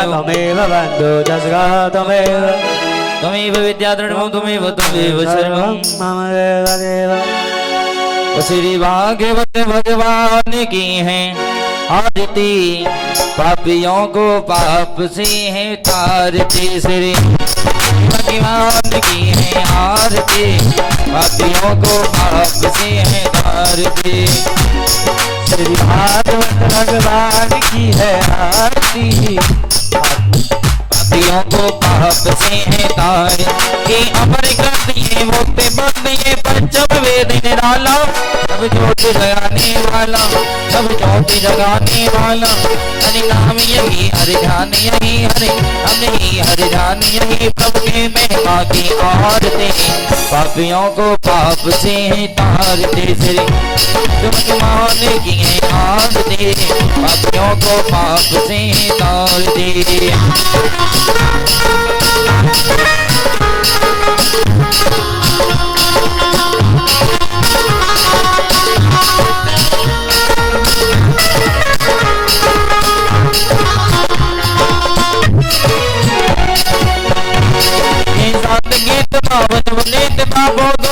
त्वमेव बन्धु जस्गा त्वमेव त्वमेव विद्याधर्मं त्वमेव सर्वं मम देव श्री भागवत भगवान की है आरती पापियों को पाप से है तारती श्री भगवान की है आरती पापियों को पाप से है तारती श्री भागवत भगवान की है आरती पापियों को पाप से है तार के अमर कर दिए मुक्त बन दिए पंचम वेद निराला सब ज्योति जगाने वाला सब ज्योति जगाने वाला हरि नाम यही हरि ध्यान यही हरि हम ही हरि ध्यान यही प्रभु के महिमा की आरती पापियों को पाप से है तारते श्री भगवान की है आरती पापियों को पाप से है तारते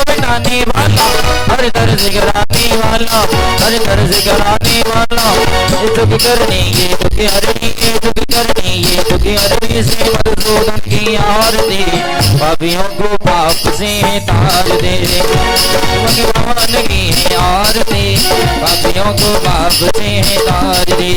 बनाने वाला हर दर्ज कराने वाला हर दर्ज कराने वाला ये दुख करने ये दुख हरने ये दुख करने ये दुख हरने से मधुसूदन की आरती पापियों को पाप से तार दे भगवान की है आरती पापियों को पाप से तार दे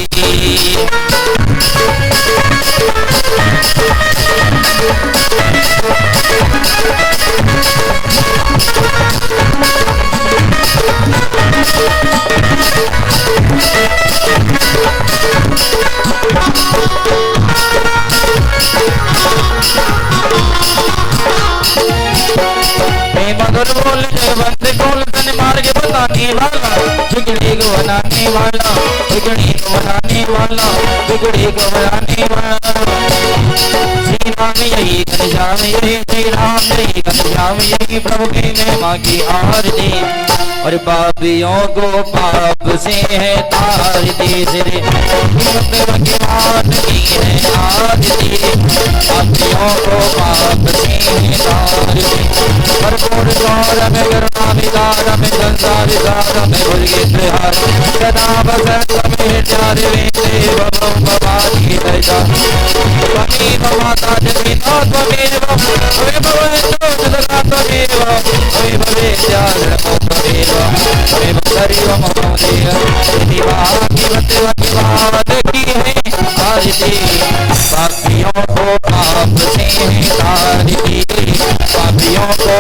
मधुर बोल बंद बोल तन मार्ग बताने वाला बिगड़ी को बनाने वाला बिगड़ी को बनाने वाला बिगड़ी को बनाने वाला श्री राम यही घनश्याम यही श्री राम यही घनश्याम यही प्रभु की महिमा की आरती और पापियों को पाप से है तारती श्री भगवान की है आरती पापियों को पाप से है तारती भरपूर गौर में करुणा विदार में संसार विदार में भुर्गे त्रिहार सदा बसंत में चार देव भवानी दया त्वमेव माता जगन्नाथ त्वमेव त्वमेव जगन्नाथ त्वमेव त्वमेव विद्याधर्मो त्वमेव त्वमेव सर्वं मम देव श्री भागवत भगवान की है आरती पापियों को पाप से है तारती पापियों को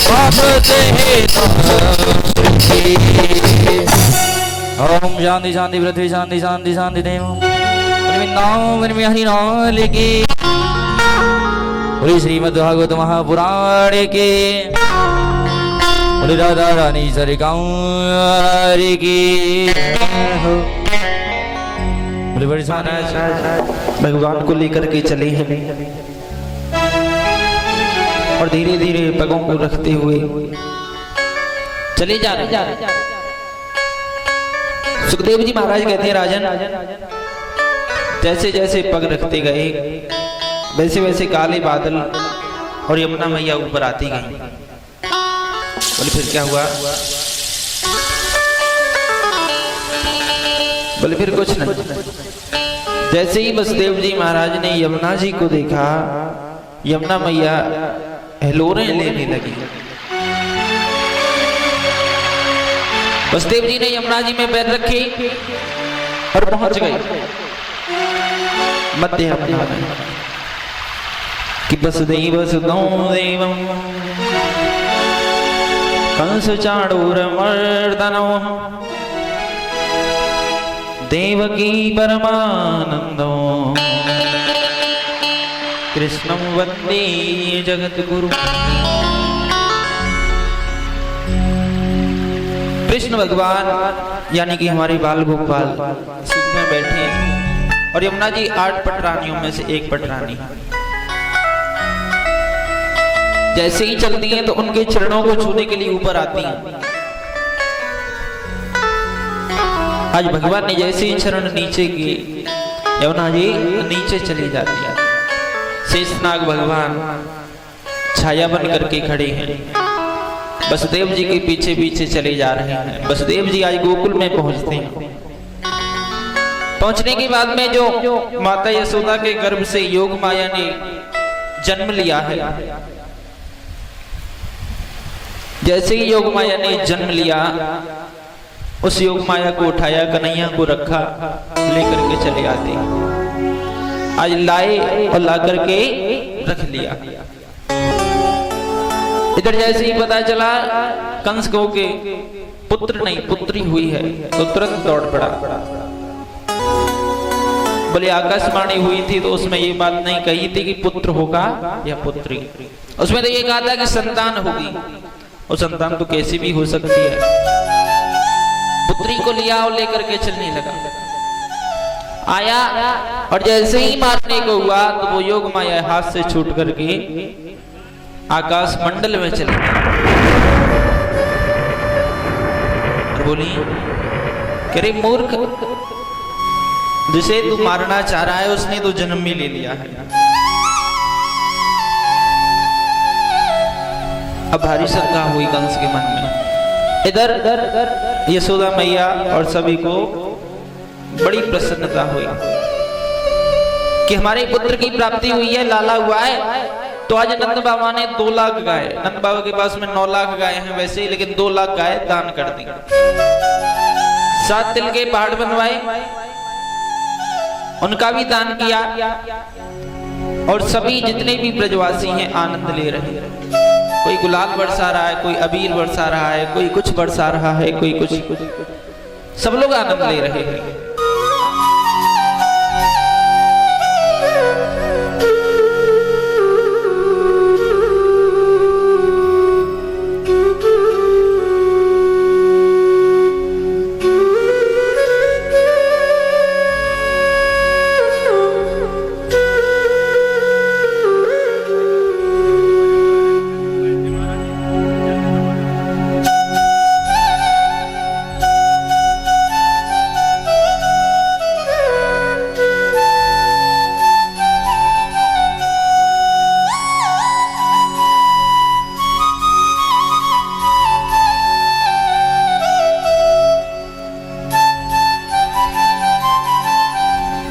पाप से है तारती ओम शांति शांति पृथ्वी शांति शांति शांति देव नाम हरि नाम की बोली श्रीमद् भागवत महापुराण के बोली राधा रानी सरकार की बोली बड़ी भगवान को लेकर के चले हैं और धीरे धीरे पगों को रखते हुए चले जा रहे। सुखदेव जी महाराज कहते हैं राजन जैसे जैसे पग रखते गए वैसे वैसे काले बादल और यमुना मैया ऊपर आती गई। बोले फिर क्या हुआ? बोले फिर कुछ नहीं। जैसे ही वसुदेव जी महाराज ने यमुना जी को देखा यमुना मैया हिलोरें लेने लगी। वसुदेव जी ने यमुना जी में पैर रखे और पहुंच गए मध्य यमुना में कि वसुदेव सुतं देवं कंस चाणूरमर्दनो देवकी परमानंदो कृष्णं वंदे जगद्गुरु। कृष्ण भगवान यानी कि हमारे बाल गोपाल सुख में बैठे हैं और यमुना जी 8 पटरानियों में से एक पटरानी। जैसे ही चलती हैं तो उनके चरणों को छूने के लिए ऊपर आती हैं। आज भगवान ने जैसे ही चरण नीचे किए यमुना जी नीचे चली जाती है। शेषनाग भगवान छाया बन करके खड़े हैं, वसुदेव जी के पीछे पीछे चले जा रहे हैं। वसुदेव जी आज गोकुल में पहुंचते हैं। पहुंचने के बाद में जो माता यशोदा के गर्भ से योग माया ने जन्म लिया है, जैसे ही योग माया ने जन्म लिया, उस योग माया को उठाया, कन्हैया को रखा, लेकर के चले आते हैं। आज लाए और ला करके रख लिया। इधर जैसे ही पता चला कंस को के पुत्र नहीं पुत्री हुई है, तो तुरंत दौड़ पड़ा। बोले आकाशवाणी हुई थी तो उसमें ये बात नहीं कही थी कि पुत्र होगा या पुत्री, उसमें तो ये कहा था कि संतान होगी। और संतान तो कैसी भी हो सकती है। पुत्री को लिया और लेकर के चलने लगा। आया और जैसे ही मारने को हुआ तो वो योग माया हाथ से छूट करके आकाश मंडल में चली और बोली, करे मूर्ख, जिसे तू मारना चाह रहा है उसने तो जन्म भी ले लिया है। अब भारी शंका हुई कंस के मन में। इधर यशोदा मैया और सभी को बड़ी प्रसन्नता हुई कि हमारे पुत्र की प्राप्ति हुई है, लाला हुआ है। तो आज नंद बाबा ने 2 लाख गाय, नंद बाबा के पास में 9 लाख गाय हैं वैसे ही, लेकिन 2 लाख गाय दान कर दी। 7 तिल के पहाड़ बनवाए, उनका भी दान किया। और सभी जितने भी ब्रजवासी हैं आनंद ले रहे हैं। कोई गुलाल बरसा रहा है, कोई अबीर बरसा रहा है, कोई कुछ बरसा रहा है, कोई कुछ, सब लोग आनंद ले रहे हैं।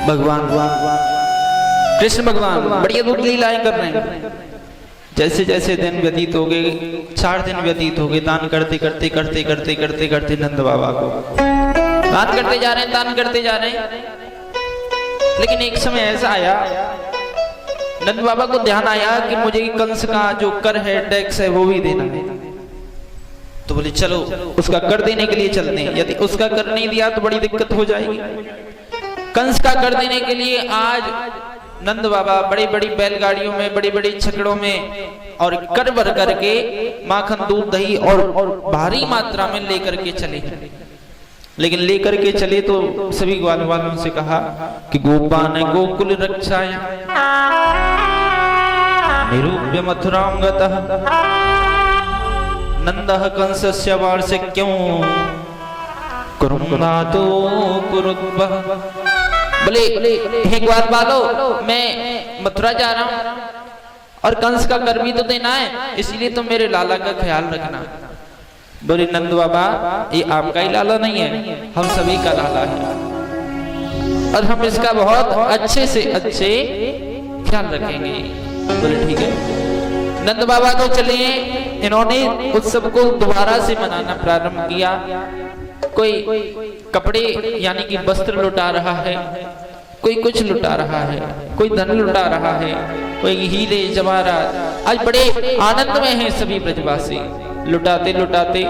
भगवान कृष्ण भगवान बड़ी अद्भुत लीलाएं कर रहे हैं। जैसे जैसे दिन व्यतीत हो गए, 4 दिन व्यतीत हो गए, दान करते करते करते करते करते करते नंद बाबा को दान करते जा रहे हैं, दान करते जा रहे हैं। लेकिन एक समय ऐसा आया, नंद बाबा को ध्यान आया कि मुझे कंस का जो कर है, टैक्स है, वो भी देना है। तो बोले चलो उसका कर देने के लिए चलते हैं। यदि उसका कर नहीं दिया तो बड़ी दिक्कत हो जाएगी। कंस का कर देने के लिए आज नंद बाबा बड़ी बड़ी बैलगाड़ियों में, बड़ी बड़ी छकड़ों में और कर भर करके माखन, दूध, दही और भारी मात्रा में लेकर के चले। लेकिन लेकर के चले तो सभी ग्वाल वालों से कहा कि गोपान गोकुल रक्षाया निरूप्य मथुरां गतः नंदः कंसस्य वार्षिक्यों कुरुनातो कुरुद्वः। बोले हे ग्वाल वालों, मैं मथुरा जा रहा हूं और कंस का कर भी तो देना है, इसलिए तो मेरे लाला का ख्याल रखना। बोले नंद बाबा, ये आपका ही लाला नहीं है, हम सभी का लाला है और हम इसका बहुत अच्छे से अच्छे ख्याल रखेंगे। बोले ठीक है। नंद बाबा तो चले, इन्होंने उत्सव को दोबारा से मनाना प्रारंभ किया। कोई कपड़े यानी कि वस्त्र लुटा रहा है, कोई कुछ लुटा रहा है, कोई धन लुटा रहा है, कोई हीरे जवाहरात। आज बड़े आनंद में हैं सभी ब्रजवासी, लुटाते लुटाते।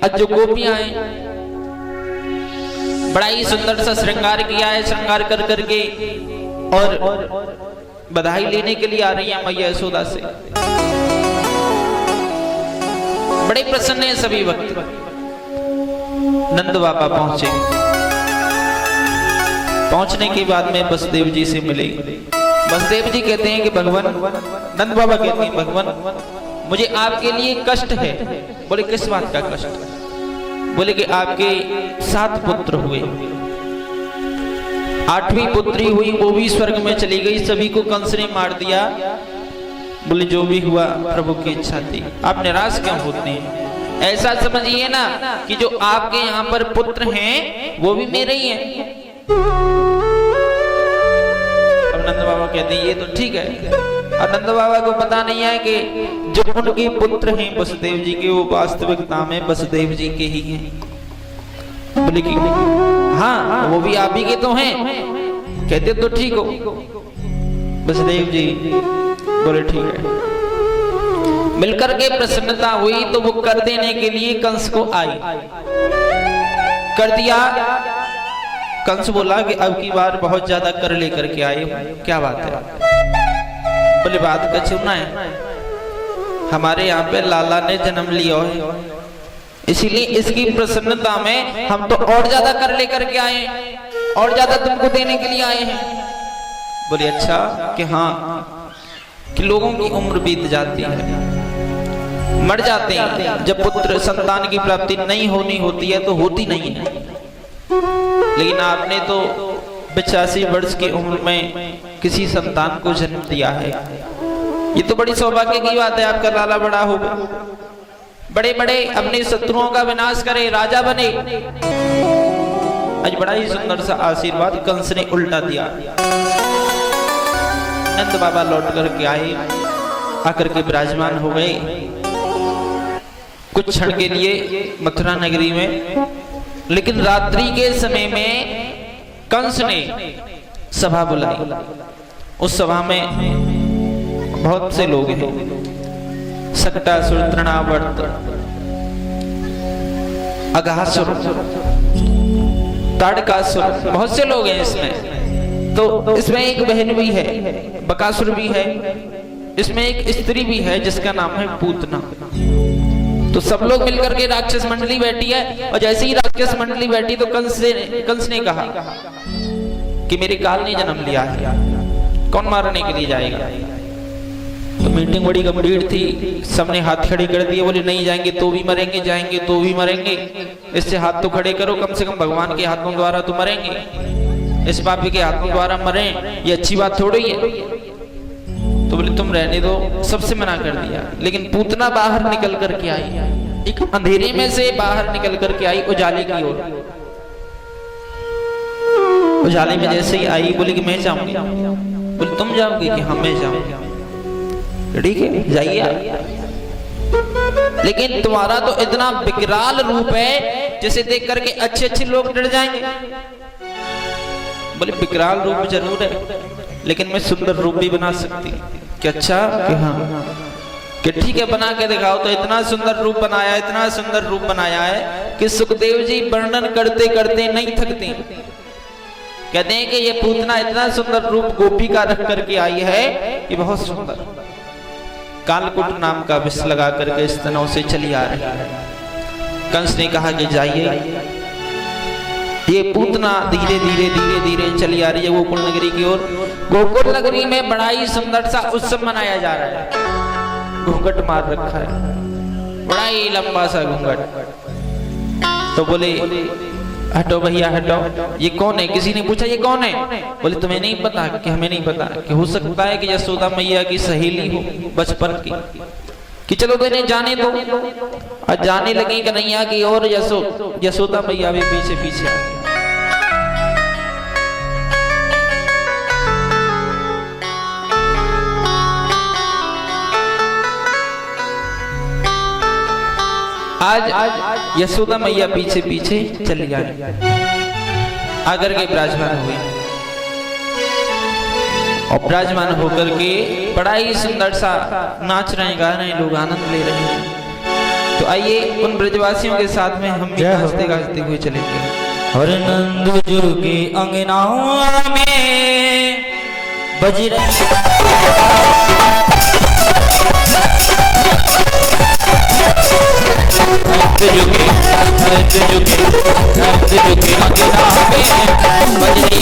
आज जो गोपियां हैं बड़ा ही सुंदर सा श्रृंगार किया है, श्रृंगार कर करके और बधाई लेने के लिए आ रही है मैया यशोदा से। बड़े प्रसन्न हैं सभी भक्त। नंद बाबा पहुंचे, पहुंचने के बाद में वसुदेव जी से मिले। वसुदेव जी कहते हैं कि भगवान, नंद बाबा कहते हैं भगवान मुझे आपके लिए कष्ट है। बोले किस बात का कष्ट? बोले कि आपके 7 पुत्र हुए, 8वीं पुत्री हुई, वो भी स्वर्ग में चली गई, सभी को कंस ने मार दिया। बोले जो भी हुआ प्रभु की इच्छा थी। आप निराश क्यों होते हैं? ऐसा समझिए ना कि जो आपके यहाँ पर पुत्र हैं वो भी मेरे ही हैं। अब नंद बाबा कहते हैं ये तो ठीक है। और नंद बाबा को पता नहीं है कि जो उनके पुत्र हैं वसुदेव जी के, वो वास्तविकता में वसुदेव जी के ही हैं। बोले कि हाँ वो भी आप ही के तो हैं। कहते तो ठीक हो। वसुदेव जी बोले ठीक है। मिलकर के प्रसन्नता हुई तो वो कर देने के लिए कंस को आई, कर दिया। कंस बोला कि अब की बार बहुत ज्यादा कर लेकर के आए। क्या बात है? बोले बात का सुनना है, हमारे यहाँ पे लाला ने जन्म लिया है, इसीलिए इसकी प्रसन्नता में हम तो और ज्यादा कर लेकर के आए, और ज्यादा तुमको देने के लिए आए हैं। बोले अच्छा कि हाँ, कि लोगों की उम्र बीत जाती है, मर जाते हैं, जब पुत्र संतान की प्राप्ति नहीं होनी होती है तो होती नहीं है। लेकिन आपने तो 85 वर्ष की उम्र में किसी संतान को जन्म दिया है, ये तो बड़ी सौभाग्य की बात है। आपका लाला बड़ा हो गया, बड़े बड़े अपने शत्रुओं का विनाश करे, राजा बने। आज बड़ा ही सुंदर सा आशीर्वाद कंस ने उल्टा दिया। नंद बाबा लौट करके आए, आकर के विराजमान हो गए कुछ क्षण के लिए मथुरा नगरी में। लेकिन रात्रि के समय में कंस ने सभा बुलाई। उस सभा में बहुत से लोग हैं, सकटासुर, तृणावर्त, अघासुर, ताड़कासुर, बहुत से लोग हैं इसमें। तो इसमें एक बहन भी है, बकासुर भी है, इसमें एक स्त्री भी है जिसका नाम है पूतना। तो सब लोग मिलकर के राक्षस मंडली बैठी है। और जैसे ही राक्षस मंडली बैठी तो कंस ने कहा कि मेरे काल ने जन्म लिया है, कौन मारने के लिए जाएगा? तो मीटिंग बड़ी गंभीर थी, सबने हाथ खड़े कर दिए। बोले नहीं जाएंगे तो भी मरेंगे, जाएंगे तो भी मरेंगे, इससे हाथ तो खड़े करो, कम से कम भगवान के हाथों द्वारा तो मरेंगे, इस पापी के हाथों द्वारा मरे ये अच्छी बात थोड़ी है। तो बोले तुम रहने दो, सबसे मना कर दिया। लेकिन पूतना बाहर निकल करके आई, एक अंधेरे में से बाहर निकल करके आई उजाले की ओर। उजाले में जैसे ही आई बोली कि मैं जाऊंगी। बोले तुम जाओगे? कि हाँ मैं जाऊंगी। ठीक है जाइए, लेकिन तुम्हारा तो इतना विकराल रूप है जिसे देख करके अच्छे अच्छे लोग डर जाएंगे। बोले विकराल रूप जरूर है, लेकिन मैं सुंदर रूप भी बना सकती। कि अच्छा? कि हाँ। कि ठीक है बना के दिखाओ। तो इतना सुंदर रूप बनाया, इतना सुंदर रूप बनाया है कि सुखदेव जी वर्णन करते करते नहीं थकते। कहते हैं कि ये पूतना इतना सुंदर रूप गोपी का रख करके आई है कि बहुत सुंदर। कालकूट नाम का विष लगा करके स्तनों से चली आ रही है। कंस ने कहा कि जाइए। ये पूतना धीरे धीरे धीरे धीरे चली आ रही है गोकुल नगरी की ओर। गोकुल नगरी में बड़ा ही सुंदर सा उत्सव मनाया जा रहा है। घूंघट मार रखा है, बड़ा ही लंबा सा घूंघट। तो बोले हटो भैया हटो, ये कौन है? किसी ने पूछा ये कौन है? बोले तुम्हें नहीं पता? कि हमें नहीं पता। कि हो सकता है कि यशोदा मैया की सहेली हो बचपन की। कि चलो तो जाने दो। और जाने लगी कन्हैया की और यशोदा मैया भी पीछे पीछे आ गई। आज यशोदा मैया पीछे पीछे चली आई, आकर के विराजमान हुई। और विराजमान होकर के बड़ा ही सुंदर सा नाच रहे गा रहे लोग, आनंद ले रहे हैं। तो आइए उन ब्रजवासियों के साथ में हम भी नाचते गाते हुए चलेंगे। और नंद जो के अंगनाओं में बज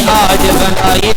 आज बनाई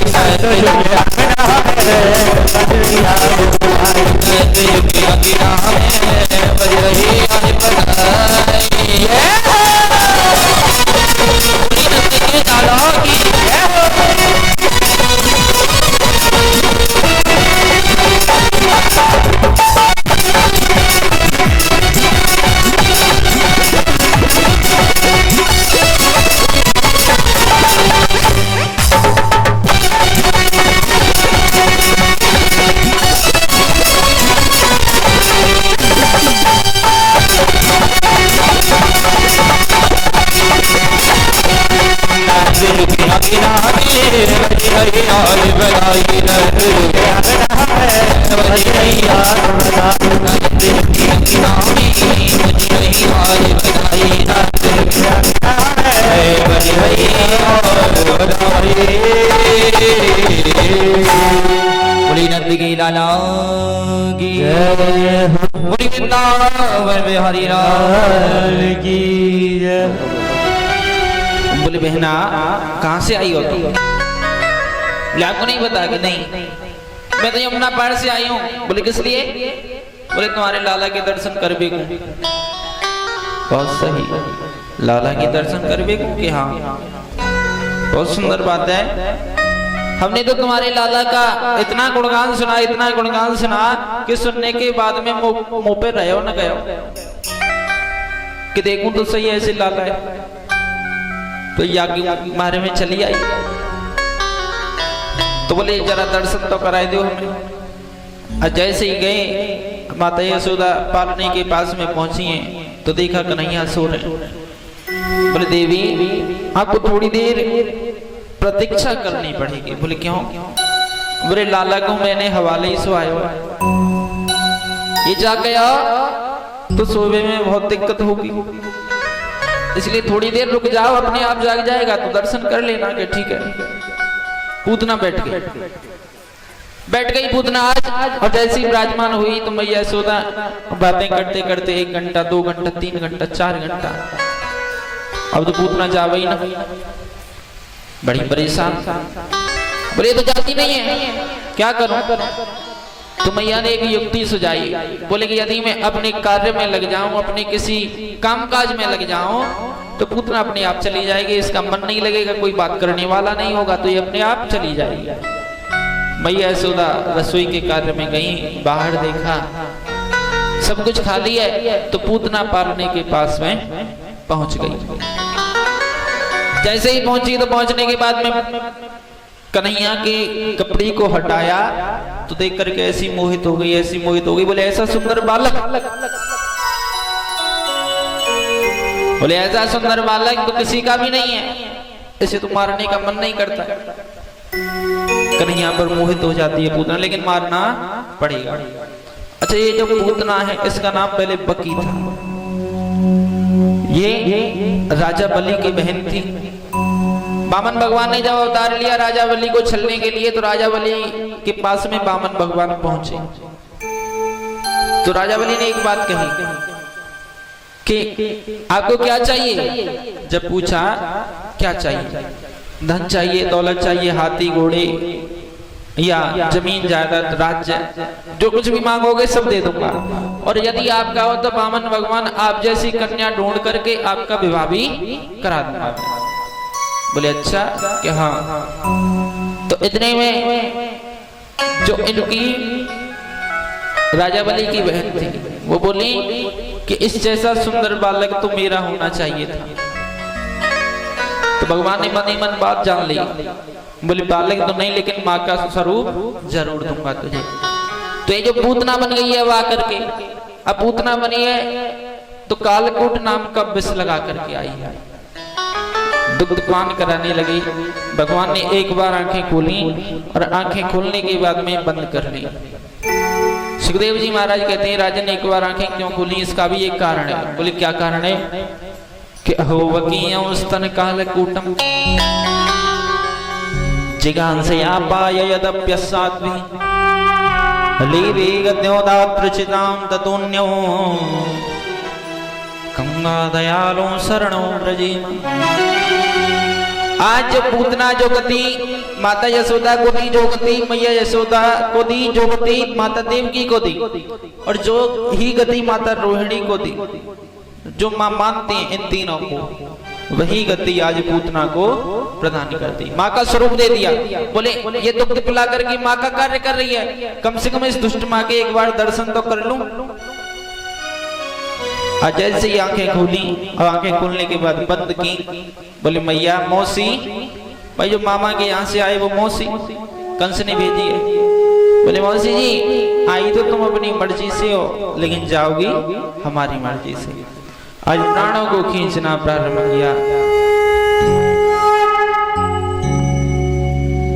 बधाई रहे बजी रही आज बधाई बजी रही बोली नंद की लाला की बोली वृंदावन बिहारी लाल की बोले बहना कहाँ से आई हो तुम? आपको नहीं बता कि नहीं मैं तो यमुना पार से आई हूँ। बोले किस लिए? बोले तुम्हारे लाला के दर्शन कर भी बहुत सही लाला के दर्शन कर भी कि हाँ बहुत सुंदर बात है। हमने तो तुम्हारे लाला का इतना गुणगान सुना कि सुनने के बाद में मुंह पे रहे हो न गए कि देखूं तो सही ऐसे लाला है तो यागी मारे में चली आई। तो बोले जरा दर्शन तो कराए दो हमें। जैसे ही गए माता यशोदा पालने के पास में पहुंची हैं तो देखा कन्हैया सो रहे। बोले देवी आपको थोड़ी देर प्रतीक्षा करनी पड़ेगी। बोले क्यों? बोले लाला को मैंने हवाले ही सुहाया हुआ ये जा गया तो सोवे में बहुत दिक्कत होगी इसलिए थोड़ी देर रुक जाओ अपने आप जाग जाएगा तो दर्शन कर लेना कि ठीक है। पूतना बैठ गई पूतना आज और जैसे ही विराजमान हुई तो मैया यशोदा बातें करते करते 1 घंटा 2 घंटा 3 घंटा 4 घंटा अब तो पूतना जावे ही ना बड़ी परेशान। बोले तो जाती नहीं है क्या करूं? तो मैया ने एक युक्ति सुझाई। बोले कि यदि मैं अपने कार्य में लग जाऊं अपने किसी कामकाज में लग जाऊं तो पूतना अपने आप चली जाएगी। इसका मन नहीं लगेगा कोई बात करने वाला नहीं होगा तो ये अपने आप चली जाएगी। मैया यशोदा रसोई के कार्य में गई बाहर देखा सब कुछ खाली है तो पूतना पालने के पास में पहुंच गई। जैसे ही पहुंची तो पहुंचने के बाद में कन्हैया के कपड़े को हटाया तो देख करके ऐसी मोहित हो गई। बोले ऐसा सुंदर बालक बोले ऐसा सुंदर बालक तो किसी का भी नहीं है इसे तो मारने का मन नहीं करता। कन्हैया पर मोहित हो जाती है पूतना लेकिन मारना पड़ेगा। अच्छा ये जो पूतना है इसका नाम पहले बकी था। ये राजा बलि की बहन थी। बामन भगवान ने जब अवतार लिया राजा बलि को छलने के लिए तो राजा बलि के पास में बामन भगवान पहुंचे तो राजा बलि ने एक बात कही कि आपको क्या चाहिए? जब पूछा क्या चाहिए? धन चाहिए दौलत चाहिए हाथी घोड़े या जमीन जायदाद राज्य जो कुछ भी मांगोगे सब दे दूंगा और यदि आपका हो तो बामन भगवान आप जैसी कन्या ढूंढ करके आपका विवाह भी करा दूंगा। बोले अच्छा कि हाँ। तो इतने में जो इनकी राजा बलि की बहन थी वो बोली कि इस जैसा सुंदर बालक तो मेरा होना चाहिए था। तो भगवान ने मन ही मन बात जान ली। बोले बालक तो नहीं लेकिन माँ का स्वरूप जरूर दूंगा तुझे। तो ये जो पूतना बन गई है वो आकर के अब पूतना बनी है तो कालकूट नाम का विष लगा करके आई है दुग्धपान कराने लगी। भगवान ने एक बार आंखें खोली और आंखें खोलने के बाद में बंद कर ली। सुखदेव जी महाराज कहते हैं राजन ने एक बार आंखें क्यों खोली इसका भी एक कारण है। बोले क्या कारण है? कि अहोवकीयं स्तन कालकूटम जिगांसयापाय यदप्यस्सात्वि लीवे गद्योदात्रचितां ततोन्यो गंगा दयालो शरणो ब्रजेम। आज जो पूतना जो गति माता यशोदा को दी जो गति मैया यशोदा को दी जो गति माता देवकी को दी और जो ही गति माता रोहिणी को दी जो मां मानते हैं इन तीनों को वही गति आज पूतना को प्रदान कर दी। माँ का स्वरूप दे दिया। बोले ये दुग्ध पिला करके माँ का कार्य कर रही है कम से कम इस दुष्ट माँ के एक बार दर्शन तो कर लूं। आज जैसे ही आंखें खोली और आंखें खोलने के बाद बंद की। बोले मैया मौसी भाई जो मामा के यहाँ से आए वो मौसी कंस ने भेजी है। बोले मौसी जी आई तो तुम अपनी मर्जी से हो लेकिन जाओगी हमारी मर्जी से। आज प्राणों को खींचना प्रारंभ किया।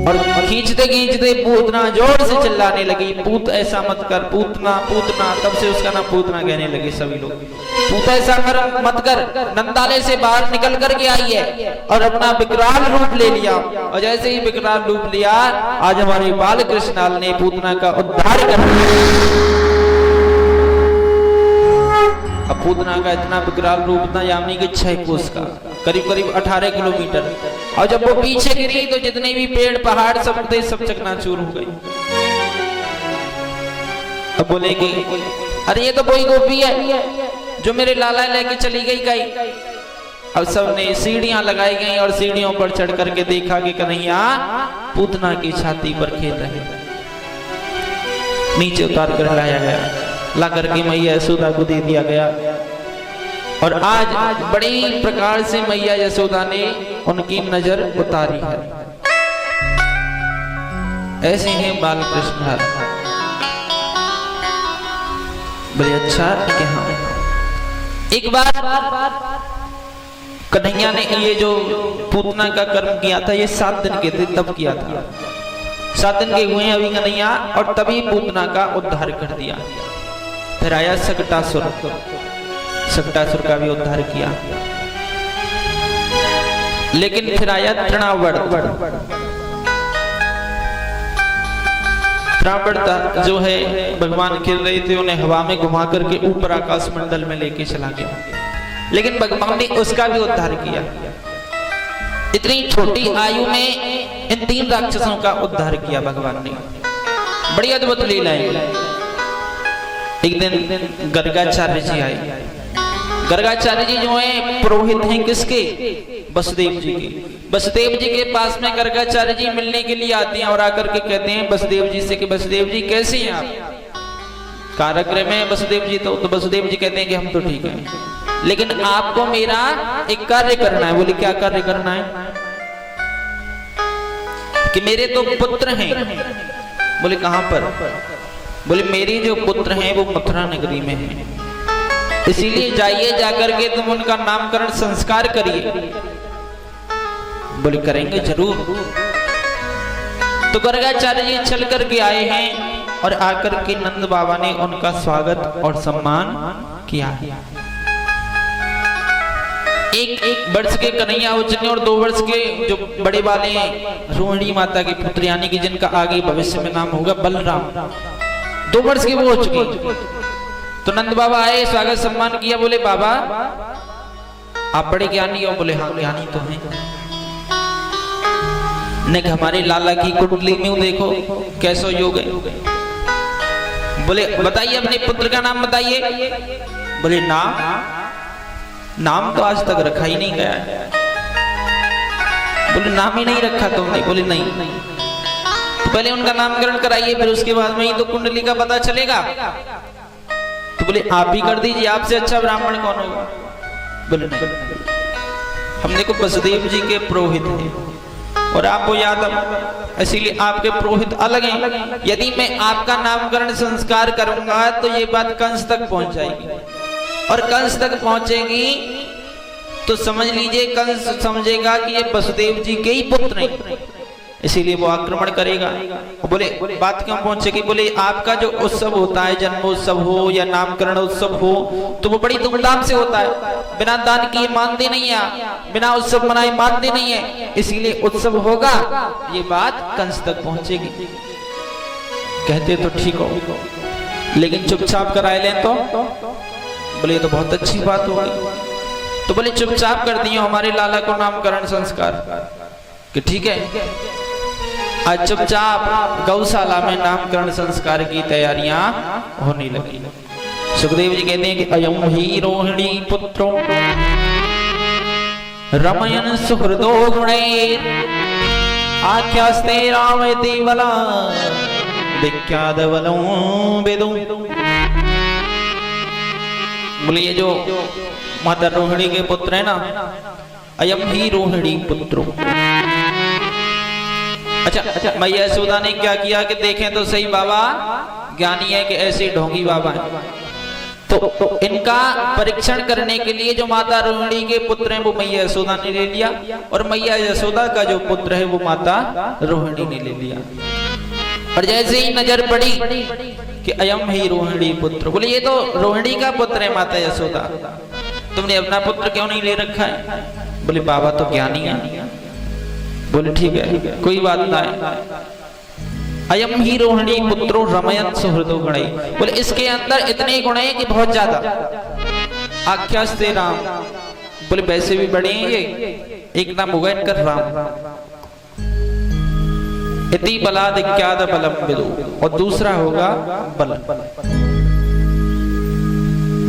और खींचते खींचते पूतना जोर से चिल्लाने लगी, पूत ऐसा मत कर, पूतना पूतना। तब से उसका नाम पूतना कहने लगे सभी लोग। पूत ऐसा मत कर। नंदालय से बाहर निकल करके आई है और अपना विकराल रूप ले लिया। और जैसे ही विकराल रूप लिया, आज हमारे बाल कृष्णलाल ने पूतना का उद्धार कर दिया। अब पूतना का इतना विकराल रूप था, यानी कि 6 कोस का, करीब करीब 18 किलोमीटर। और जब वो पीछे गिरी तो जितने भी पेड़ पहाड़ सब थे सब चकनाचूर हो गए। अब बोले कि अरे ये तो वही गोपी है जो मेरे लाला लेके चली गई कहीं। अब सबने सीढ़ियां लगाई गई और सीढ़ियों पर चढ़ करके देखा कि कन्हैया पूतना की छाती पर खेल रहे। नीचे उतार कर लाया गया, ला करके मैया यशोदा को दे दिया गया। और आज बड़ी प्रकार से मैया यशोदा ने उनकी नजर उतारी है। ऐसे हैं बाल कृष्ण। बड़े अच्छा कि हाँ, एक बार कन्हैया ने ये जो पूतना का कर्म किया था, ये 7 दिन के थे तब किया था। 7 दिन के हुए अभी कन्हैया, और तभी पूतना का उद्धार कर दिया। फिर आया सकटासुर, सकटासुर का भी उद्धार किया। लेकिन फिर आया तृणावर्त। तृणावर्त जो है भगवान खेल रहे थे, उन्हें हवा में घुमा करके ऊपर आकाश मंडल में लेके चला गया। लेकिन भगवान ने उसका भी उद्धार किया। इतनी छोटी आयु में इन 3 राक्षसों का उद्धार किया भगवान ने। बड़ी अद्भुत लीलाएं। एक दिन गर्गाचार्य जी आए। गर्गाचार्य जी जो है पुरोहित हैं किसके? वसुदेव जी के। वसुदेव जी के पास में गर्गाचार्य जी मिलने के लिए आते हैं और आकर के कहते हैं वसुदेव जी से कि वसुदेव जी कैसे हैं आप? कारागृह में वसुदेव जी तो वसुदेव जी कहते हैं कि हम तो ठीक हैं, लेकिन आपको मेरा एक कार्य करना है। बोले क्या कार्य करना है? कि मेरे तो पुत्र हैं। बोले कहां पर? बोले मेरी जो पुत्र हैं वो मथुरा नगरी में हैं, इसीलिए जाइए जाकर के तुम उनका नामकरण संस्कार करिए। बोले करेंगे जरूर। तो गर्गाचार्य जी चल करके आए हैं और आकर के नंद बाबा ने उनका स्वागत और सम्मान किया। एक वर्ष के कन्हैया हो चुके और 2 वर्ष के जो बड़े वाले हैं रोहिणी माता के पुत्र, यानी कि जिनका आगे भविष्य में नाम होगा बलराम, 2 वर्ष के वो हो चुके। तो नंद बाबा आए, स्वागत सम्मान किया। बोले बाबा आप बड़े ज्ञानी हो? बोले हाँ ज्ञानी तो हैं। ने हमारे लाला की कुंडली में देखो कैसो योग है। बोले बताइए अपने पुत्र का नाम बताइए। बोले नाम तो आज तक रखा ही नहीं गया है। बोले नाम ही नहीं रखा तुमने? बोले नहीं। तो पहले उनका नामकरण कराइए, फिर उसके बाद में ही तो कुंडली का पता चलेगा। तो बोले आप ही कर दीजिए, आपसे अच्छा ब्राह्मण कौन होगा? बोले नहीं, हम देखो वसुदेव जी के पुरोहित हैं और आप वो यादव, इसीलिए आपके पुरोहित अलग हैं। यदि मैं आपका नामकरण संस्कार करूंगा तो ये बात कंस तक पहुंच जाएगी, और कंस तक पहुंचेगी तो समझ लीजिए कंस समझेगा कि ये वसुदेव जी के ही पुत्र हैं, इसीलिए वो आक्रमण करेगा। बोले बात क्यों पहुंचेगी? बोले आपका जो उत्सव होता है, जन्मोत्सव हो या नामकरण उत्सव हो, तो वो बड़ी धूमधाम से होता है। बिना दान किए मानते नहीं है, बिना उत्सव मनाए मानते नहीं है, इसीलिए उत्सव होगा, ये बात कंस तक पहुंचेगी। कहते तो ठीक हो, लेकिन चुपचाप कराए लें तो? बोले तो बहुत अच्छी बात होगी। तो बोले चुपचाप कर दिए हमारे लाला को नामकरण संस्कार। कि ठीक है। आज चुपचाप गौशाला में नामकरण संस्कार की तैयारियां होने लगी। सुखदेव जी कहते हैं कि अयम ही रोहिणी पुत्रो रमयन सुहृदो गुणे आख्यास्ते रामयति बला विख्यात बलो वेदो। बोले ये जो माता रोहिणी के पुत्र है ना, अयम ही रोहिणी पुत्रो। अच्छा मैया यशोदा ने क्या किया कि देखें तो सही बाबा ज्ञानी है कि ऐसे ढोंगी बाबा है। तो इनका परीक्षण करने के लिए जो माता रोहिणी के पुत्र हैं वो मैया यशोदा ने ले लिया, और मैया यशोदा का जो पुत्र है वो माता रोहिणी ने ले लिया। और जैसे ही नजर पड़ी कि अयम ही रोहिणी पुत्र, बोले ये तो रोहिणी का पुत्र है माता यशोदा, तुमने अपना पुत्र क्यों नहीं ले रखा है? बोले बाबा तो ज्ञानी है। बोले ठीक है कोई बात ना है। अयम ही रोहिणी पुत्रो रमयन सुहृदो गणै, बोले इसके अंदर इतने गुण हैं कि बहुत ज्यादा। आख्यास्ते राम, बोले वैसे भी बड़े हैं ये, एक नाम होगा इनका राम। इति बलादिक्याद बलम विदु, और दूसरा होगा बल।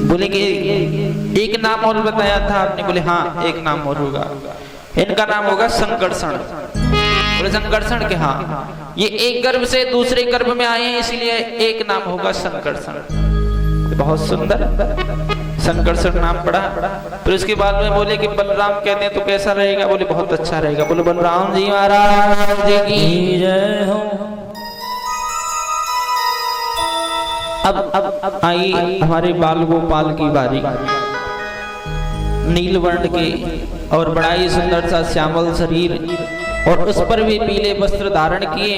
बोले कि एक नाम और बताया था आपने? बोले हाँ एक नाम और होगा, इनका नाम होगा संकर्षण। बोले संकर्षण के हाँ, ये एक गर्भ से दूसरे गर्भ में आए हैं इसीलिए एक नाम होगा संकर्षण। बहुत सुंदर संकर्षण नाम पड़ा। फिर उसके बाद में बोले कि बलराम कहते हैं तो कैसा रहेगा? बोले बहुत अच्छा रहेगा। बोले बलराम जी महाराज की जय हो। अब आई हमारे बाल गोपाल की बारी। नील वर्ण के और बड़ा ही सुंदर सा श्यामल शरीर, और उस पर भी पीले वस्त्र धारण किए,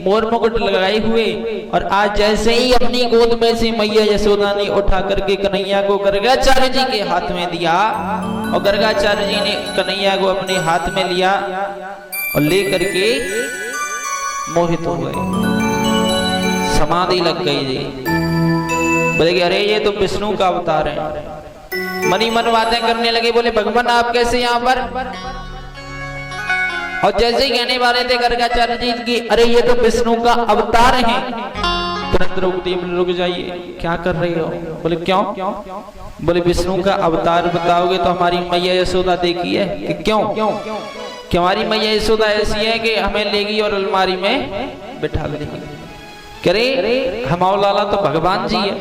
मोर मुकुट लगाए हुए, और आज जैसे ही अपनी गोद में से मैया यशोदा ने उठा करके कन्हैया को गर्गाचार्य जी के हाथ में दिया, और गर्गाचार्य जी ने कन्हैया को अपने हाथ में लिया और ले करके मोहित हो गए, समाधि लग गई जी। बोले कि अरे ये तो विष्णु का अवतार है। मनी मन बातें करने लगे, बोले भगवान आप कैसे यहाँ पर? और जैसे ही कहने वाले थे गर्गाचार्य जी की अरे ये तो विष्णु का अवतार है, तुरंत रोक दिए। रुक जाइए, क्या कर रहे हो? बोले क्यों? बोले विष्णु का अवतार बताओगे तो हमारी मैया यशोदा देखी है कि क्यों? कि हमारी मैया यशोदा ऐसी है कि हमें लेगी और अलमारी में बिठा देगी। कह रहे हमारा लाला तो भगवान जी है,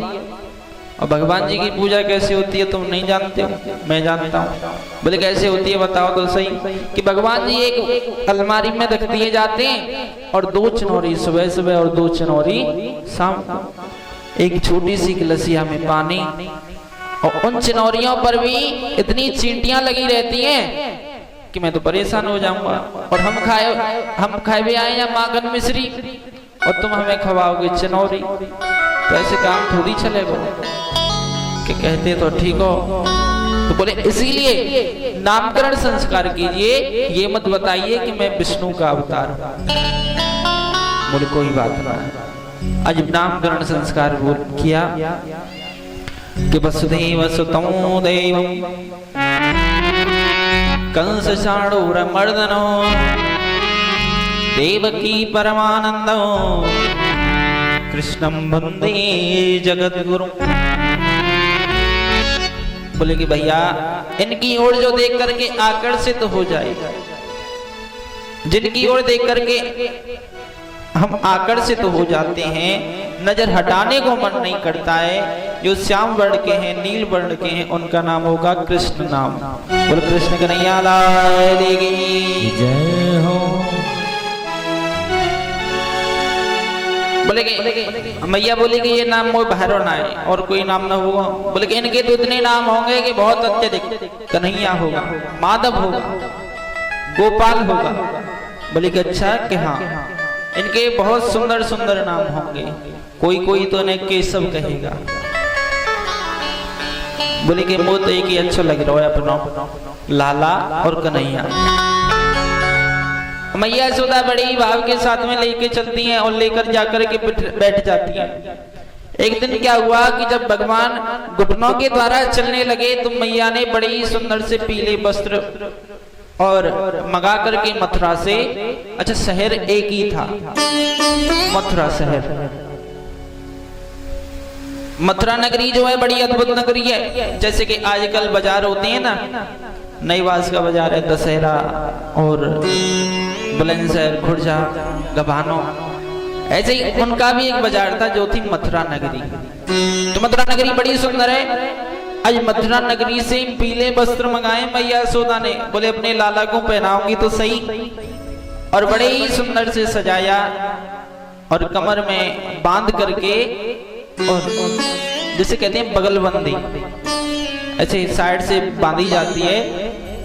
और भगवान जी की पूजा कैसे होती है तुम नहीं जानते हो? मैं जानता हूँ। बोले कैसे होती है बताओ तो सही। कि भगवान जी एक अलमारी में रख दिए जाते हैं, और 2 चिनौरी सुबह सुबह और 2 चिनौरी शाम को, एक छोटी सी गिलसिया में पानी, और उन चिनौरियों पर भी इतनी चींटियां लगी रहती हैं कि मैं तो परेशान हो जाऊंगा। और हम खाए भी आए हैं माखन मिश्री, और तुम हमें खवाओगे चिनौरी, तो ऐसे काम थोड़ी चलेगा। कि कहते तो ठीक हो। तो बोले इसीलिए नामकरण संस्कार कीजिए, ये मत बताइए कि मैं विष्णु का अवतार हूं। बोले कोई बात नहीं। आज नामकरण संस्कार किया कि वसुदेव सुतं देवं कंस चाणूर मर्दनो देवकी परमानंदो कृष्णं वंदे जगद्गुरु। बोले कि भैया इनकी ओर जो देख करके आकर्षित हो जाए, जिनकी ओर देख करके हम आकर्षित हो जाते हैं, नजर हटाने को मन नहीं करता है, जो श्याम वर्ण के हैं, नील वर्ण के हैं, उनका नाम होगा कृष्ण नाम। बोले कृष्ण कन्हैया लाल की जय हो। बोले कि मैया बोली कि ये नाम मोह भैरव ना है और कोई नाम ना होगा। बोले कि इनके तो इतने नाम होंगे कि बहुत अत्यधिक, कन्हैया होगा, माधव होगा, गोपाल होगा। बोले कि अच्छा कि हाँ, इनके बहुत सुंदर सुंदर नाम होंगे, कोई कोई तो इन्हें केशव कहेगा। बोले कि मुझे तो एक ही अच्छा लग रहा है अपना, लाला और कन्हैया। मैया यशोदा बड़ी भाव के साथ में लेके चलती हैं और लेकर जाकर के बैठ जाती हैं। एक दिन क्या हुआ कि जब भगवान घुटनों के द्वारा चलने लगे तो मैया ने बड़े ही सुंदर से पीले वस्त्र और मंगा करके मथुरा से, अच्छा शहर एक ही था, मथुरा शहर। मथुरा नगरी जो है बड़ी अद्भुत नगरी है। जैसे कि आजकल बाजार होते हैं ना, नईवास का बाजार है, दशहरा और बुलंदशहर, खुर्जा, गभानो, ऐसे ही उनका भी एक बाजार था जो थी मथुरा नगरी। तो मथुरा नगरी बड़ी सुंदर है। आज मथुरा नगरी से पीले वस्त्र मंगाए मैया यशोदा ने। बोले अपने लाला को पहनाऊंगी तो सही, और बड़े ही सुंदर से सजाया और कमर में बांध करके और जिसे कहते हैं बगलबंदी, ऐसे साइड से बांधी जाती है।